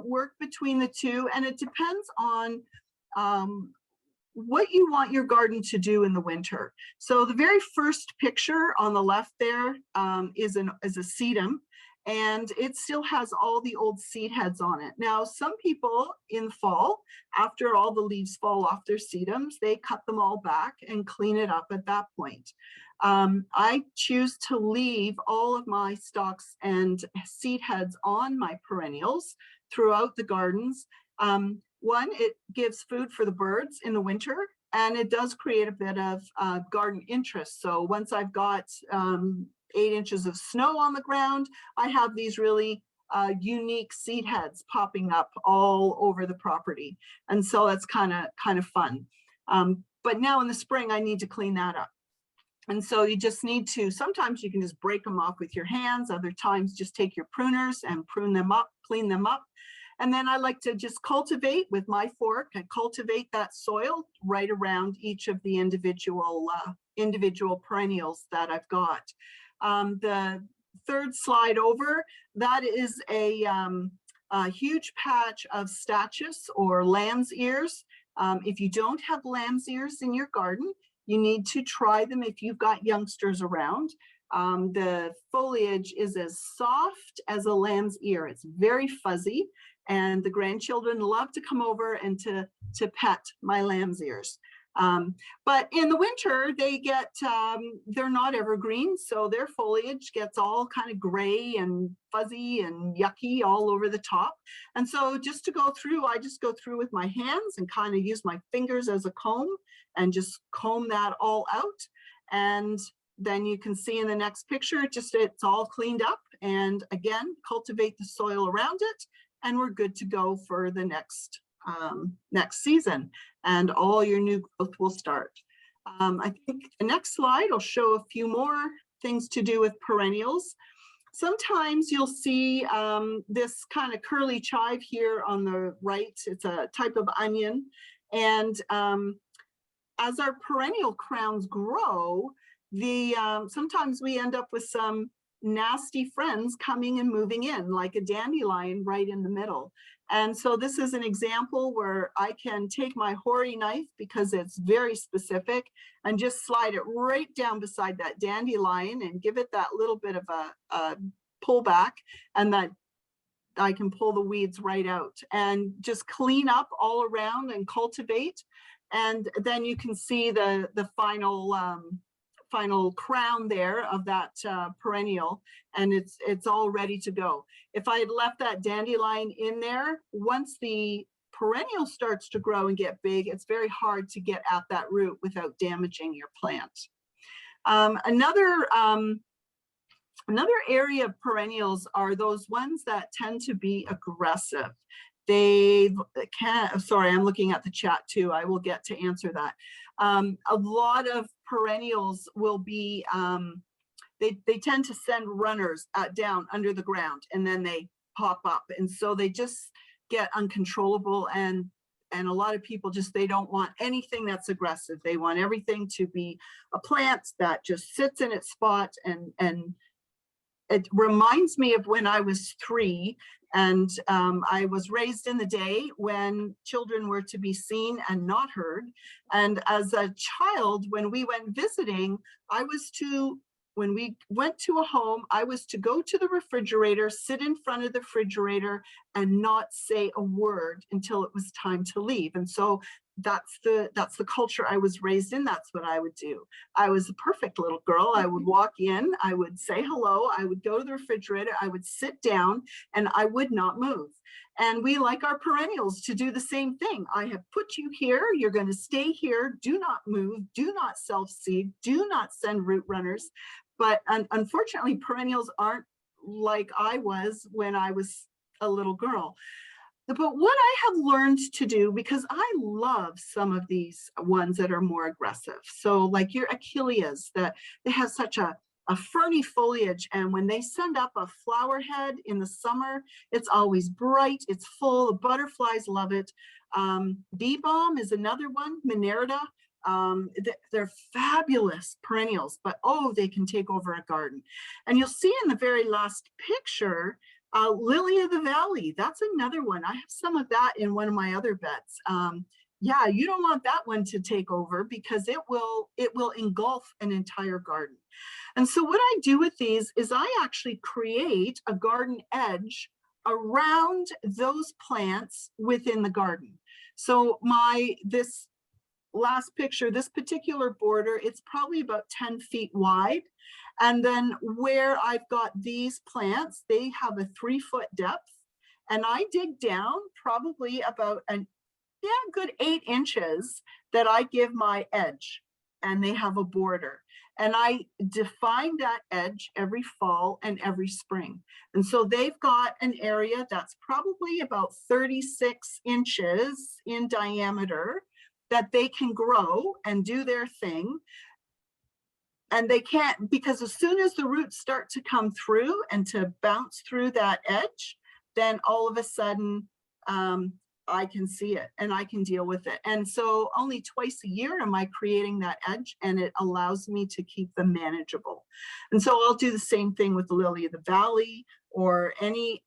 work between the two, and it depends on what you want your garden to do in the winter. So the very first picture on the left there is a sedum, and it still has all the old seed heads on it. Now, some people in fall, after all the leaves fall off their sedums, they cut them all back and clean it up at that point. I choose to leave all of my stalks and seed heads on my perennials throughout the gardens. One, it gives food for the birds in the winter, and it does create a bit of garden interest. So once I've got 8 inches of snow on the ground, I have these really unique seed heads popping up all over the property. And so that's kind of fun. But now in the spring, I need to clean that up. And so you just need to, sometimes you can just break them off with your hands. Other times just take your pruners and prune them up, clean them up. And then I like to just cultivate with my fork and cultivate that soil right around each of the individual perennials that I've got. The third slide over, that is a huge patch of stachys or lamb's ears. If you don't have lamb's ears in your garden, you need to try them if you've got youngsters around. The foliage is as soft as a lamb's ear. It's very fuzzy, and the grandchildren love to come over and to pet my lamb's ears. But in the winter, they get, they're not evergreen, so their foliage gets all kind of gray and fuzzy and yucky all over the top. And so just to go through, I just go through with my hands and kind of use my fingers as a comb and just comb that all out. And then you can see in the next picture, it's all cleaned up. And again, cultivate the soil around it, and we're good to go for the next season, and all your new growth will start. I think the next slide will show a few more things to do with perennials. Sometimes you'll see this kind of curly chive here on the right. It's a type of onion, and as our perennial crowns grow, sometimes we end up with some nasty friends coming and moving in, like a dandelion right in the middle. And so this is an example where I can take my hoary knife, because it's very specific, and just slide it right down beside that dandelion and give it that little bit of a pull back, and that I can pull the weeds right out and just clean up all around and cultivate. And then you can see the final crown there of that perennial, and it's all ready to go. If I had left that dandelion in there, once the perennial starts to grow and get big, it's very hard to get at that root without damaging your plant. Another area of perennials are those ones that tend to be aggressive. They can, sorry, I'm looking at the chat too. I will get to answer that. A lot of perennials will be, they tend to send runners down under the ground, and then they pop up. And so they just get uncontrollable, and a lot of people just, they don't want anything that's aggressive. They want everything to be a plant that just sits in its spot. And it reminds me of when I was 3, and I was raised in the day when children were to be seen and not heard. And as a child, when we went visiting, when we went to a home, I was to go to the refrigerator, sit in front of the refrigerator, and not say a word until it was time to leave. And so that's the culture I was raised in. That's what I would do. I was a perfect little girl. I would walk in, I would say hello, I would go to the refrigerator, I would sit down, and I would not move. And we like our perennials to do the same thing. I have put you here, you're going to stay here, do not move, do not self-seed, do not send root runners. But unfortunately, perennials aren't like I was when I was a little girl. But what I have learned to do, because I love some of these ones that are more aggressive. So like your Achilleas, that they have such a ferny foliage. And when they send up a flower head in the summer, it's always bright, it's full, the butterflies love it. Bee Balm is another one, Minerda. They're fabulous perennials, but oh, they can take over a garden. And you'll see in the very last picture, Lily of the Valley, that's another one. I have some of that in one of my other beds. Yeah, you don't want that one to take over because it will engulf an entire garden. And so what I do with these is I actually create a garden edge around those plants within the garden. So this last picture, this particular border, it's probably about 10 feet wide. And then where I've got these plants, they have a 3-foot depth. And I dig down probably about good 8 inches that I give my edge, and they have a border. And I define that edge every fall and every spring. And so they've got an area that's probably about 36 inches in diameter that they can grow and do their thing. And they can't, because as soon as the roots start to come through and to bounce through that edge, then all of a sudden I can see it and I can deal with it. And so only twice a year am I creating that edge, and it allows me to keep them manageable. And so I'll do the same thing with the Lily of the Valley or any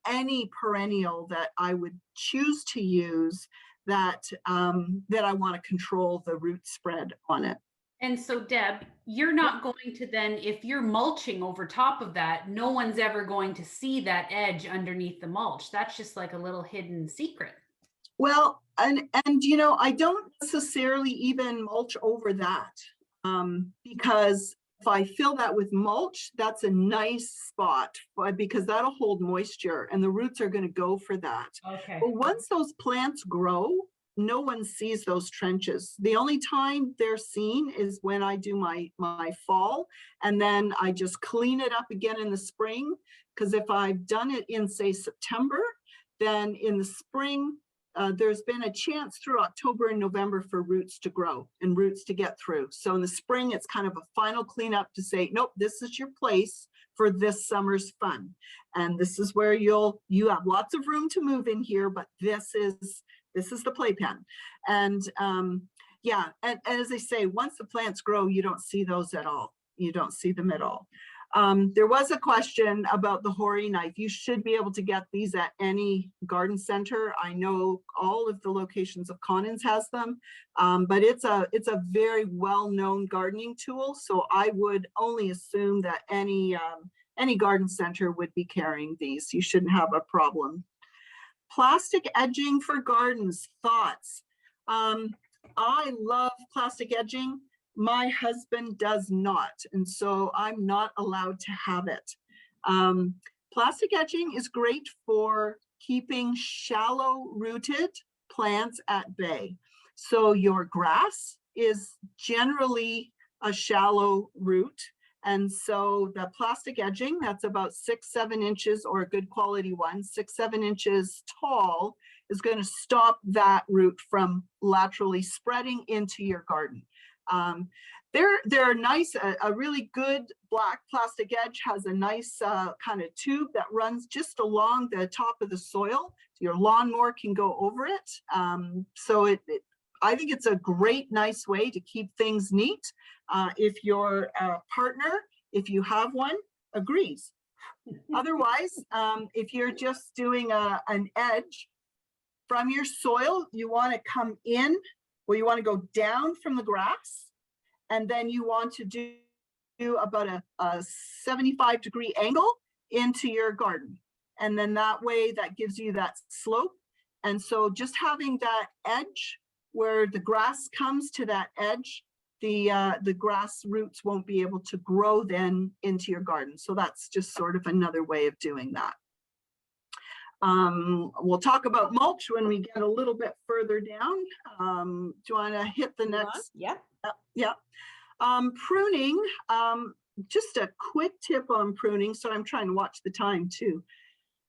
perennial that I would choose to use that I want to control the root spread on it.
And so Deb, you're not going to then, if you're mulching over top of that, no one's ever going to see that edge underneath the mulch. That's just like a little hidden secret.
Well, and you know, I don't necessarily even mulch over that because if I fill that with mulch, that's a nice spot because that'll hold moisture and the roots are going to go for that.
Okay.
But once those plants grow, no one sees those trenches. The only time they're seen is when I do my fall, and then I just clean it up again in the spring. Because if I've done it in, say, September, then in the spring, there's been a chance through October and November for roots to grow and roots to get through. So in the spring, it's kind of a final cleanup to say, nope, this is your place for this summer's fun. And this is where you have lots of room to move in here, but this is the playpen. And yeah, and as I say, once the plants grow, you don't see those at all. You don't see them at all. There was a question about the Hori knife. You should be able to get these at any garden center. I know all of the locations of Conan's has them, but it's a very well-known gardening tool. So I would only assume that any garden center would be carrying these. You shouldn't have a problem. Plastic edging for gardens, thoughts. I love plastic edging. My husband does not, and so I'm not allowed to have it. Plastic edging is great for keeping shallow rooted plants at bay. So your grass is generally a shallow root. And so the plastic edging, that's about 6-7 inches, or a good quality one, 6-7 inches tall, is going to stop that root from laterally spreading into your garden. They're nice. A really good black plastic edge has a nice kind of tube that runs just along the top of the soil. Your lawnmower can go over it. So I think it's a great, nice way to keep things neat. If your partner, if you have one, agrees. Otherwise, if you're just doing an edge from your soil, you want to come in, or you want to go down from the grass, and then you want to do about a 75-degree angle into your garden. And then that way, that gives you that slope. And so just having that edge where the grass comes to that edge, the grass roots won't be able to grow then into your garden. So that's just sort of another way of doing that. We'll talk about mulch when we get a little bit further down. Do you want to hit the next?
Yeah.
Yeah. Pruning, just a quick tip on pruning. So I'm trying to watch the time too.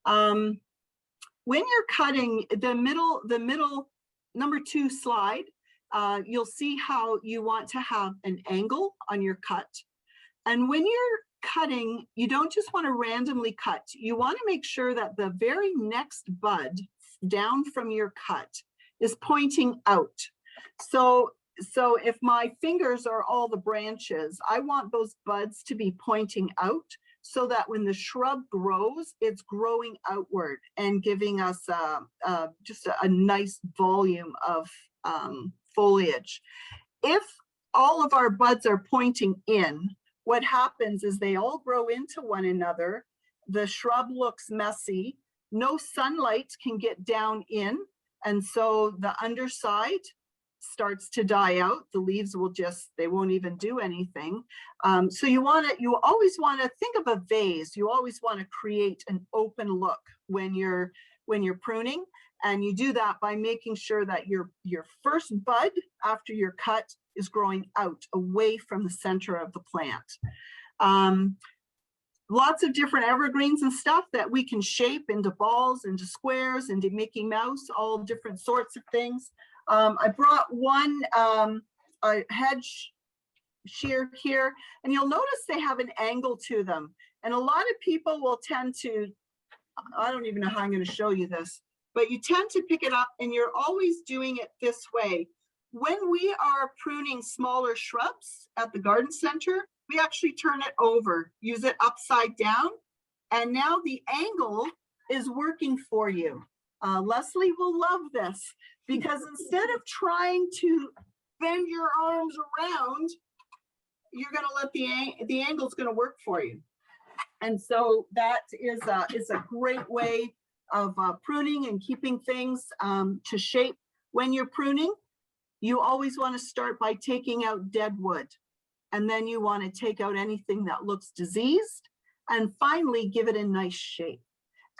When you're cutting the middle number 2 slide, you'll see how you want to have an angle on your cut. And when you're cutting, you don't just want to randomly cut. You want to make sure that the very next bud down from your cut is pointing out. So if my fingers are all the branches, I want those buds to be pointing out so that when the shrub grows, it's growing outward and giving us just a nice volume of foliage. If all of our buds are pointing in, what happens is they all grow into one another. The shrub looks messy. No sunlight can get down in. And so the underside starts to die out. The leaves will just, they won't even do anything. So you always want to think of a vase. You always want to create an open look when you're pruning. And you do that by making sure that your first bud after your cut is growing out away from the center of the plant. Lots of different evergreens and stuff that we can shape into balls, into squares, into Mickey Mouse, all different sorts of things. I brought one a hedge shear here, and you'll notice they have an angle to them. And a lot of people will tend to, I don't even know how I'm going to show you this, but you tend to pick it up and you're always doing it this way. When we are pruning smaller shrubs at the garden center, we actually turn it over, use it upside down, and now the angle is working for you. Leslie will love this, because instead of trying to bend your arms around, you're going to let the angle's going to work for you. And so that is a great way of pruning and keeping things to shape. When you're pruning, you always want to start by taking out dead wood, and then you want to take out anything that looks diseased, and finally give it a nice shape.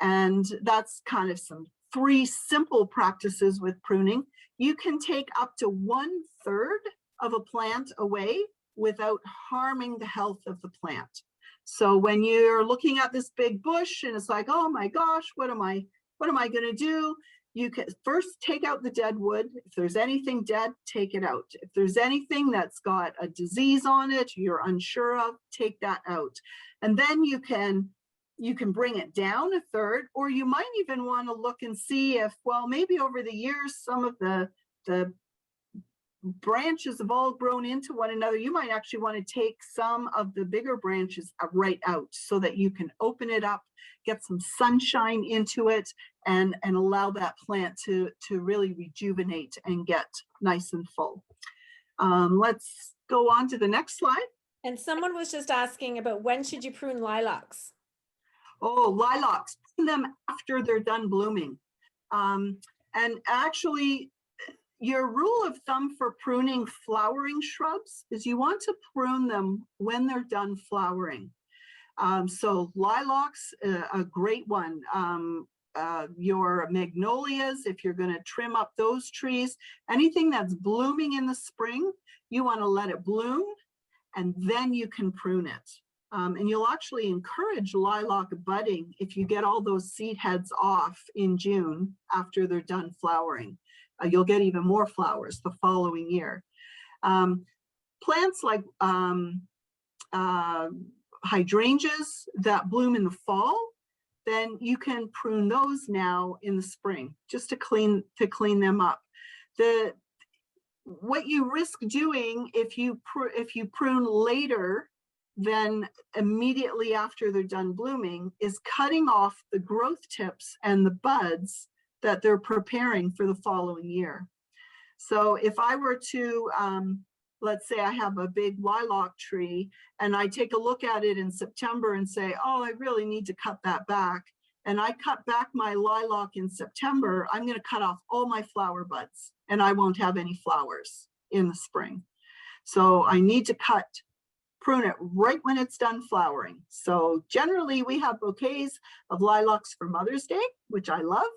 And that's kind of some 3 simple practices with pruning. You can take up to 1/3 of a plant away without harming the health of the plant. So when you're looking at this big bush and it's like, oh my gosh, what am I going to do? You can first take out the dead wood. If there's anything dead, take it out. If there's anything that's got a disease on it, you're unsure of, take that out. And then you can bring it down 1/3, or you might even want to look and see if, well, maybe over the years, some of the branches have all grown into one another. You might actually want to take some of the bigger branches right out so that you can open it up, get some sunshine into it, and allow that plant to really rejuvenate and get nice and full. Let's go on to the next slide.
And someone was just asking about when should you prune lilacs?
Oh, lilacs, prune them after they're done blooming. And actually, your rule of thumb for pruning flowering shrubs is you want to prune them when they're done flowering. So lilacs, a great one. Your magnolias, if you're going to trim up those trees, anything that's blooming in the spring, you want to let it bloom, and then you can prune it. And you'll actually encourage lilac budding if you get all those seed heads off in June after they're done flowering. You'll get even more flowers the following year. Plants like hydrangeas that bloom in the fall, then you can prune those now in the spring just to clean them up. What you risk doing if you prune later than immediately after they're done blooming is cutting off the growth tips and the buds that they're preparing for the following year. So if I were to, let's say I have a big lilac tree and I take a look at it in September and say, oh, I really need to cut that back. And I cut back my lilac in September, I'm going to cut off all my flower buds and I won't have any flowers in the spring. So I need to prune it right when it's done flowering. So generally we have bouquets of lilacs for Mother's Day, which I love.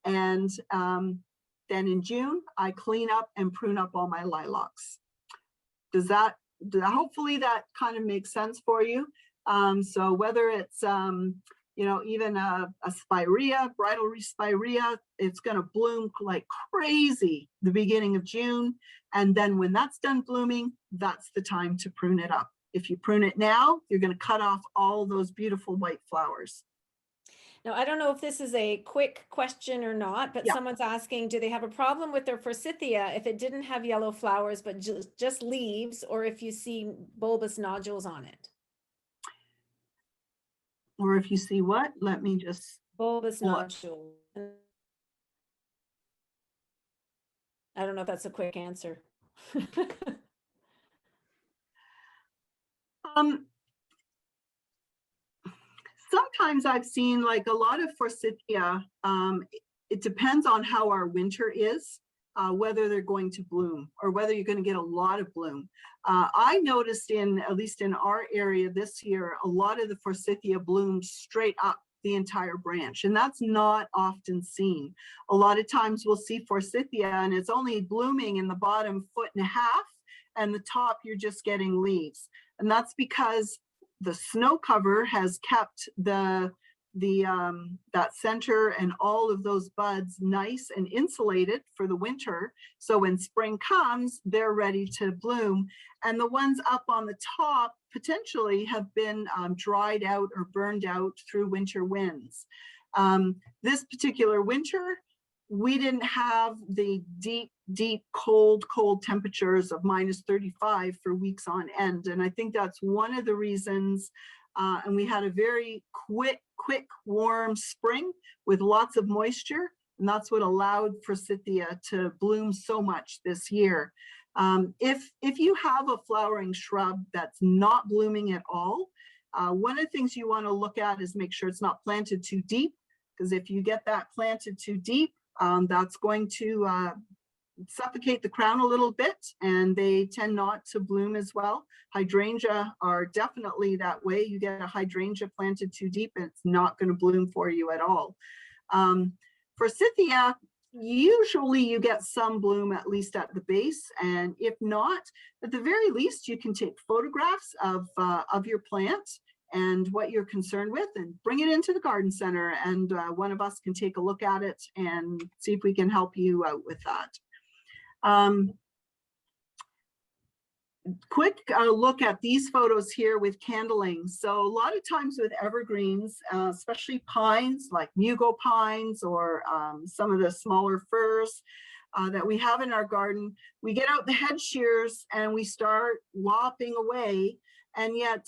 And then in June, I clean up and prune up all my lilacs. Does that hopefully that kind of makes sense for you. So whether it's, you know, even a spirea, bridal wreath spirea, it's going to bloom like crazy the beginning of June. And then when that's done blooming, that's the time to prune it up. If you prune it now, you're going to cut off all those beautiful white flowers.
Now, I don't know if this is a quick question or not, but
Yeah.
someone's asking, do they have a problem with their forsythia if it didn't have yellow flowers, but just leaves, or if you see bulbous nodules on it?
Or if you see what, let me just.
Bulbous
What?
nodule. I don't know if that's a quick answer.
Sometimes I've seen like a lot of forsythia, it depends on how our winter is, whether they're going to bloom or whether you're going to get a lot of bloom. I noticed at least in our area this year, a lot of the forsythia bloomed straight up the entire branch, and that's not often seen. A lot of times we'll see forsythia and it's only blooming in the bottom 1.5 feet, and the top you're just getting leaves. And that's because the snow cover has kept that center and all of those buds nice and insulated for the winter. So when spring comes, they're ready to bloom. And the ones up on the top potentially have been dried out or burned out through winter winds. This particular winter, we didn't have the deep, cold temperatures of -35 for weeks on end. And I think that's one of the reasons. And we had a very quick, warm spring with lots of moisture. And that's what allowed forsythia to bloom so much this year. If you have a flowering shrub that's not blooming at all, one of the things you want to look at is make sure it's not planted too deep, because if you get that planted too deep, that's going to suffocate the crown a little bit, and they tend not to bloom as well. Hydrangea are definitely that way. You get a hydrangea planted too deep, and it's not going to bloom for you at all. Forsythia, usually you get some bloom at least at the base, and if not, at the very least, you can take photographs of your plant and what you're concerned with, and bring it into the garden center, and one of us can take a look at it and see if we can help you out with that. Quick look at these photos here with candling. So a lot of times with evergreens, especially pines like mugo pines or some of the smaller firs that we have in our garden, we get out the hedge shears and we start lopping away. And yet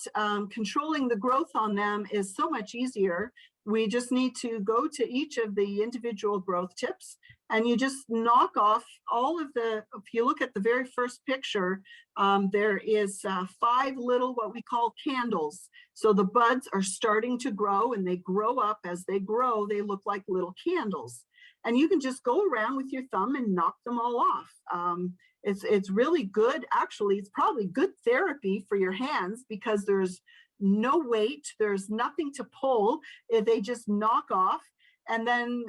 controlling the growth on them is so much easier. We just need to go to each of the individual growth tips, and you just knock off all of the, if you look at the very first picture, there is 5 little, what we call candles. So the buds are starting to grow, and they grow up. As they grow, they look like little candles. And you can just go around with your thumb and knock them all off. It's really good. Actually, it's probably good therapy for your hands, because there's no weight, there's nothing to pull. They just knock off, and then,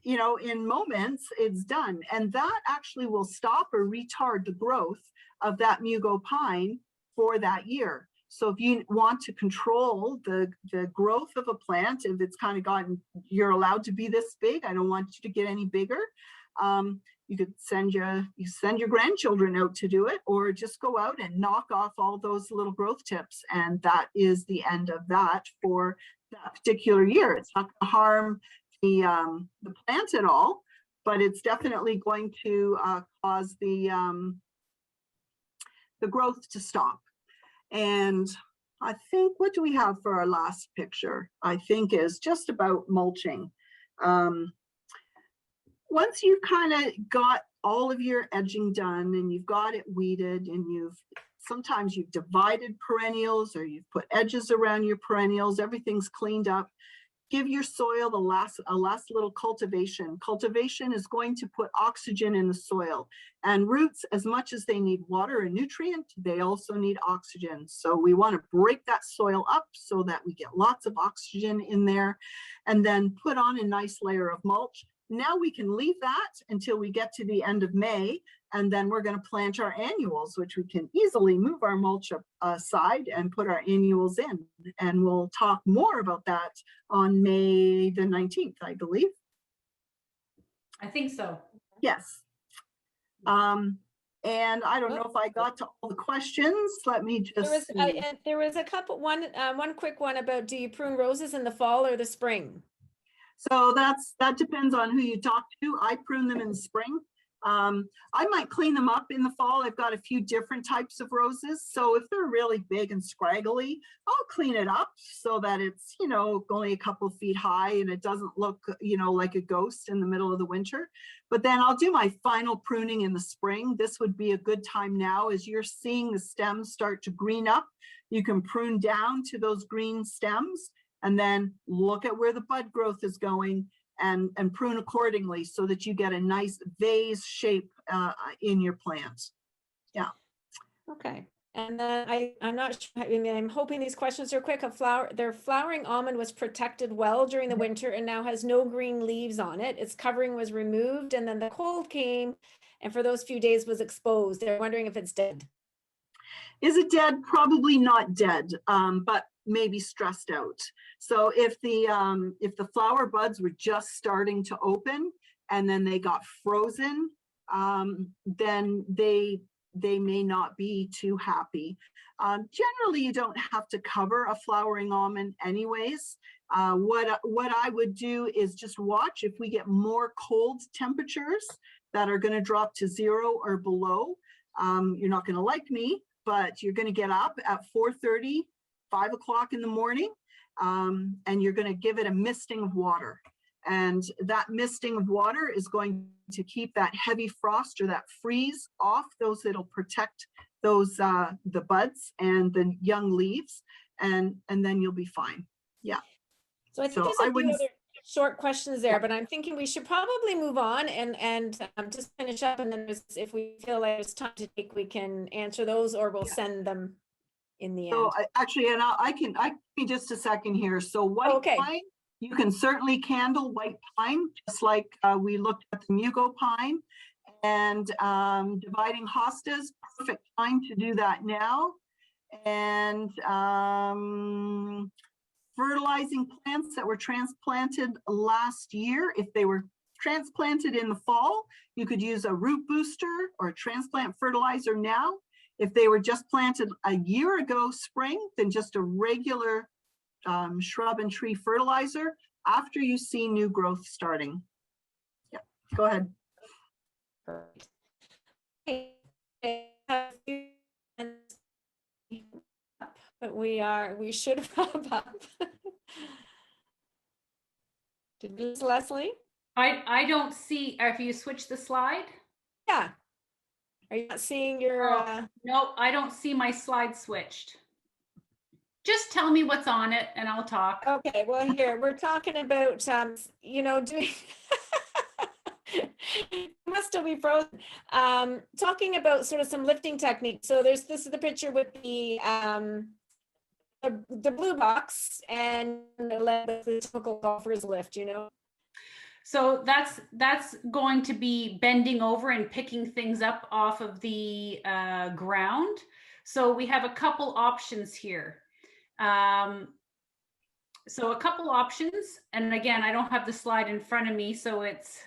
you know, in moments it's done. And that actually will stop or retard the growth of that mugo pine for that year. So if you want to control the growth of a plant, if it's kind of gotten, you're allowed to be this big, I don't want you to get any bigger, you could send your grandchildren out to do it, or just go out and knock off all those little growth tips, and that is the end of that for that particular year. It's not going to harm the plant at all, but it's definitely going to cause the growth to stop. And I think, what do we have for our last picture? I think is just about mulching. Once you've kind of got all of your edging done, and you've got it weeded, and sometimes you've divided perennials, or you've put edges around your perennials, everything's cleaned up, give your soil a last little cultivation. Cultivation is going to put oxygen in the soil, and roots, as much as they need water and nutrient, they also need oxygen. So we want to break that soil up so that we get lots of oxygen in there, and then put on a nice layer of mulch. Now we can leave that until we get to the end of May, And then we're going to plant our annuals, which we can easily move our mulch aside and put our annuals in. And we'll talk more about that on May the 19th, I believe.
I think so.
Yes. And I don't know if I got to all the questions. Let me just see.
There was a couple, one quick one about, do you prune roses in the fall or the spring?
So that depends on who you talk to. I prune them in the spring. I might clean them up in the fall. I've got a few different types of roses. So if they're really big and scraggly, I'll clean it up so that it's, you know, only a couple of feet high and it doesn't look, you know, like a ghost in the middle of the winter. But then I'll do my final pruning in the spring. This would be a good time now as you're seeing the stems start to green up. You can prune down to those green stems and then look at where the bud growth is going and prune accordingly so that you get a nice vase shape in your plant. Yeah.
Okay. And then I'm not sure, I mean, I'm hoping these questions are quick. Their flowering almond was protected well during the winter and now has no green leaves on it. Its covering was removed and then the cold came and for those few days was exposed. They're wondering if it's dead.
Is it dead? Probably not dead, but maybe stressed out. So if the flower buds were just starting to open and then they got frozen, then they may not be too happy. Generally, you don't have to cover a flowering almond anyways. What I would do is just watch if we get more cold temperatures that are going to drop to 0 or below. You're not going to like me, but you're going to get up at 4:30, 5 o'clock in the morning, and you're going to give it a misting of water. And that misting of water is going to keep that heavy frost or that freeze off those. It'll protect those the buds and the young leaves, and then you'll be fine. Yeah.
So I think there's a few other short questions there, but I'm thinking we should probably move on and just finish up, and then if we feel like it's time to take, we can answer those, or we'll send them in the end.
So actually, and I can be just a second here. So white pine, you can certainly candle white pine, just like we looked at the mugo pine, and dividing hostas, perfect time to do that now. And fertilizing plants that were transplanted last year, if they were transplanted in the fall, you could use a root booster or a transplant fertilizer now. If they were just planted a year ago spring, then just a regular shrub and tree fertilizer after you see new growth starting. Yeah, go ahead.
Perfect. But we should wrap up. Did you lose Leslie?
I don't see, if you switch the slide.
Yeah. Are you not seeing your?
No, I don't see my slide switched. Just tell me what's on it and I'll talk.
Okay, well, here we're talking about, you know, doing, must still be frozen. Talking about sort of some lifting techniques. So this is the picture with the blue box and the typical golfer's lift, you know.
So that's going to be bending over and picking things up off of the ground. So we have a couple options here. So a couple options, and again, I don't have the slide in front of me, so it's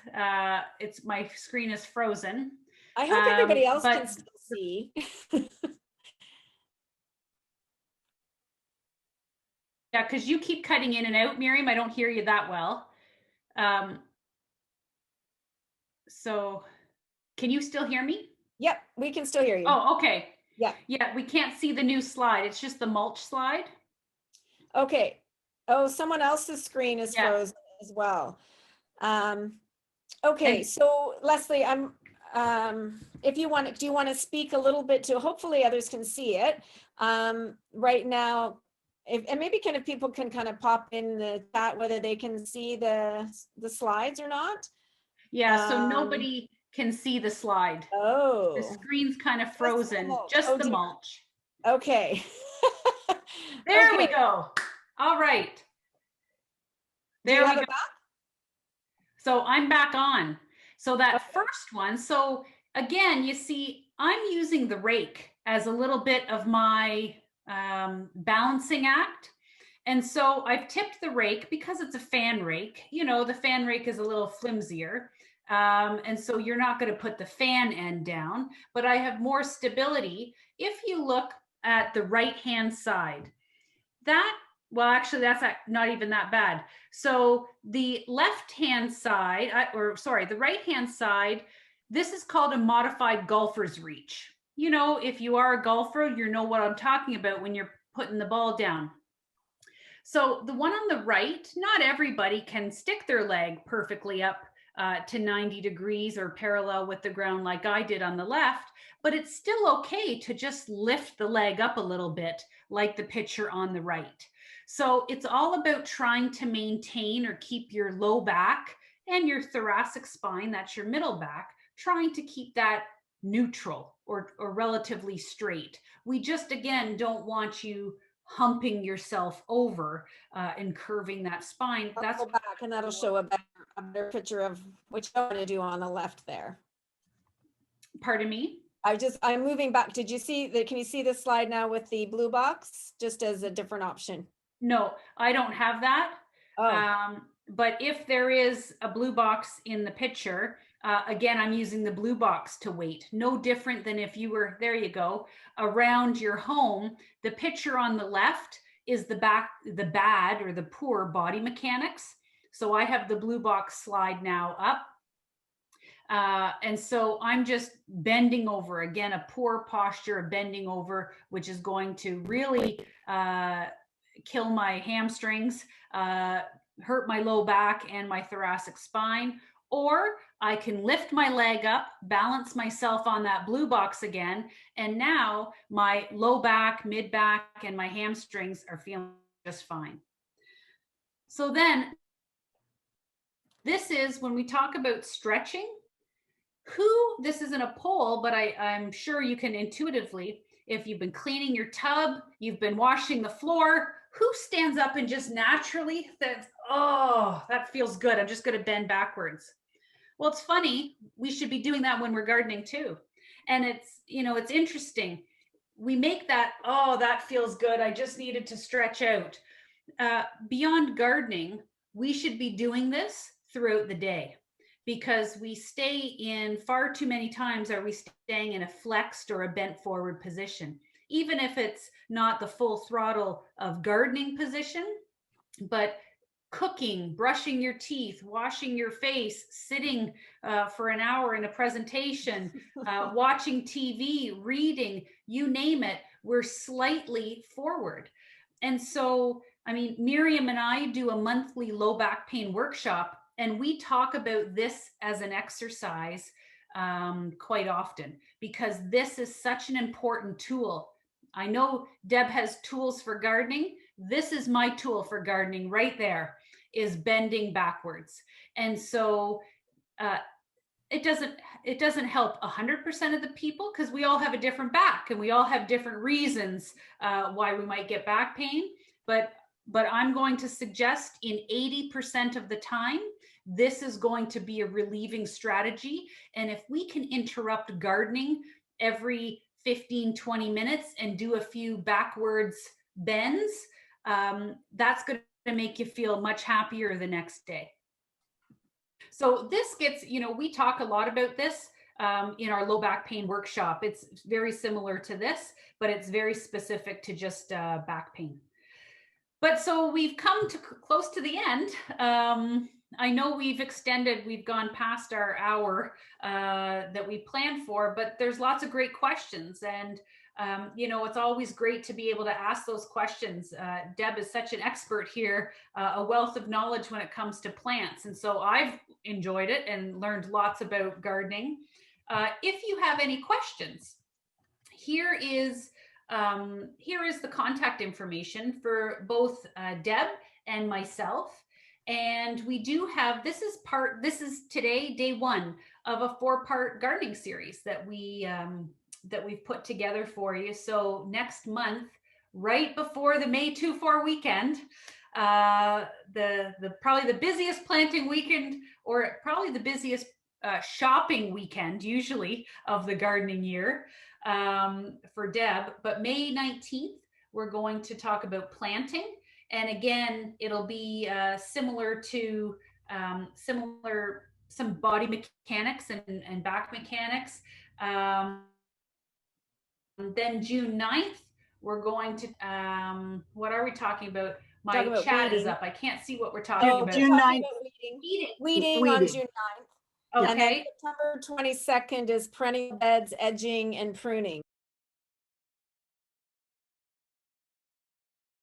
my screen is frozen.
I hope everybody else can still see.
Yeah, because you keep cutting in and out, Miriam. I don't hear you that well. So can you still hear me?
Yep, we can still hear you.
Oh, okay.
Yeah.
Yeah, we can't see the new slide. It's just the mulch slide.
Okay. Oh, someone else's screen is frozen as well. Okay, so Leslie, if you want, do you want to speak a little bit to, hopefully others can see it right now, and maybe kind of people can kind of pop in the chat whether they can see the slides or not.
Yeah, so nobody can see the slide.
Oh,
the screen's kind of frozen. Just the mulch.
Okay.
There we go. All right. There we go.
Back?
So I'm back on. So that first one, so again, you see, I'm using the rake as a little bit of my balancing act. And so I've tipped the rake because it's a fan rake. You know, the fan rake is a little flimsier. And so you're not going to put the fan end down, but I have more stability. If you look at the right-hand side, well, actually, that's not even that bad. So the left-hand side, the right-hand side, this is called a modified golfer's reach. You know, if you are a golfer, you know what I'm talking about when you're putting the ball down. So the one on the right, not everybody can stick their leg perfectly up to 90 degrees or parallel with the ground like I did on the left, but it's still okay to just lift the leg up a little bit like the picture on the right. So it's all about trying to maintain or keep your low back and your thoracic spine, that's your middle back, trying to keep that neutral or relatively straight. We just, again, don't want you humping yourself over and curving that spine.
I'll go back and that'll show a better picture of what you want to do on the left there.
Pardon me?
I'm moving back. Did you see that? Can you see this slide now with the blue box just as a different option?
No, I don't have that.
Oh.
But if there is a blue box in the picture, again, I'm using the blue box to weight. No different than if you were, there you go, around your home. The picture on the left is the bad or the poor body mechanics. So I have the blue box slide now up. And so I'm just bending over, again, a poor posture of bending over, which is going to really kill my hamstrings, hurt my low back and my thoracic spine. Or I can lift my leg up, balance myself on that blue box again, and now my low back, mid back, and my hamstrings are feeling just fine. So then, this is when we talk about stretching. This isn't a poll, but I'm sure you can intuitively, if you've been cleaning your tub, you've been washing the floor, who stands up and just naturally says, oh, that feels good, I'm just going to bend backwards? Well, it's funny, we should be doing that when we're gardening too. And it's, you know, it's interesting. We make that, oh, that feels good, I just needed to stretch out. Beyond gardening, we should be doing this throughout the day, because we stay in far too many times are we staying in a flexed or a bent forward position, even if it's not the full throttle of gardening position, but cooking, brushing your teeth, washing your face, sitting for an hour in a presentation, watching TV, reading, you name it, we're slightly forward. And so, I mean, Miriam and I do a monthly low back pain workshop, and we talk about this as an exercise quite often, because this is such an important tool. I know Deb has tools for gardening. This is my tool for gardening right there, is bending backwards. And so it doesn't help 100% of the people, because we all have a different back and we all have different reasons why we might get back pain. But I'm going to suggest in 80% of the time, this is going to be a relieving strategy. And if we can interrupt gardening every 15, 20 minutes and do a few backwards bends, that's going to make you feel much happier the next day. So this gets, you know, we talk a lot about this in our low back pain workshop. It's very similar to this, but it's very specific to just back pain. But so we've come to close to the end. I know we've gone past our hour that we planned for, but there's lots of great questions. And, you know, it's always great to be able to ask those questions. Deb is such an expert here, a wealth of knowledge when it comes to plants. And so I've enjoyed it and learned lots about gardening. If you have any questions, here is the contact information for both Deb and myself. And we do have, this is today, day one of a 4-part gardening series that we've put together for you. So next month, right before the May 2-4 weekend, probably the busiest planting weekend, or probably the busiest shopping weekend, usually, of the gardening year for Deb. But May 19th, we're going to talk about planting. And again, it'll be similar to some body mechanics and back mechanics. Then June 9th, we're going to, what are we talking about? My
Talk about
chat is
weeding.
up. I can't see what we're talking about.
June
talking
9th.
about weeding.
Weeding.
Weeding on
Weeding.
June 9th. And then
Okay.
September 22nd is perennial beds, edging, and pruning.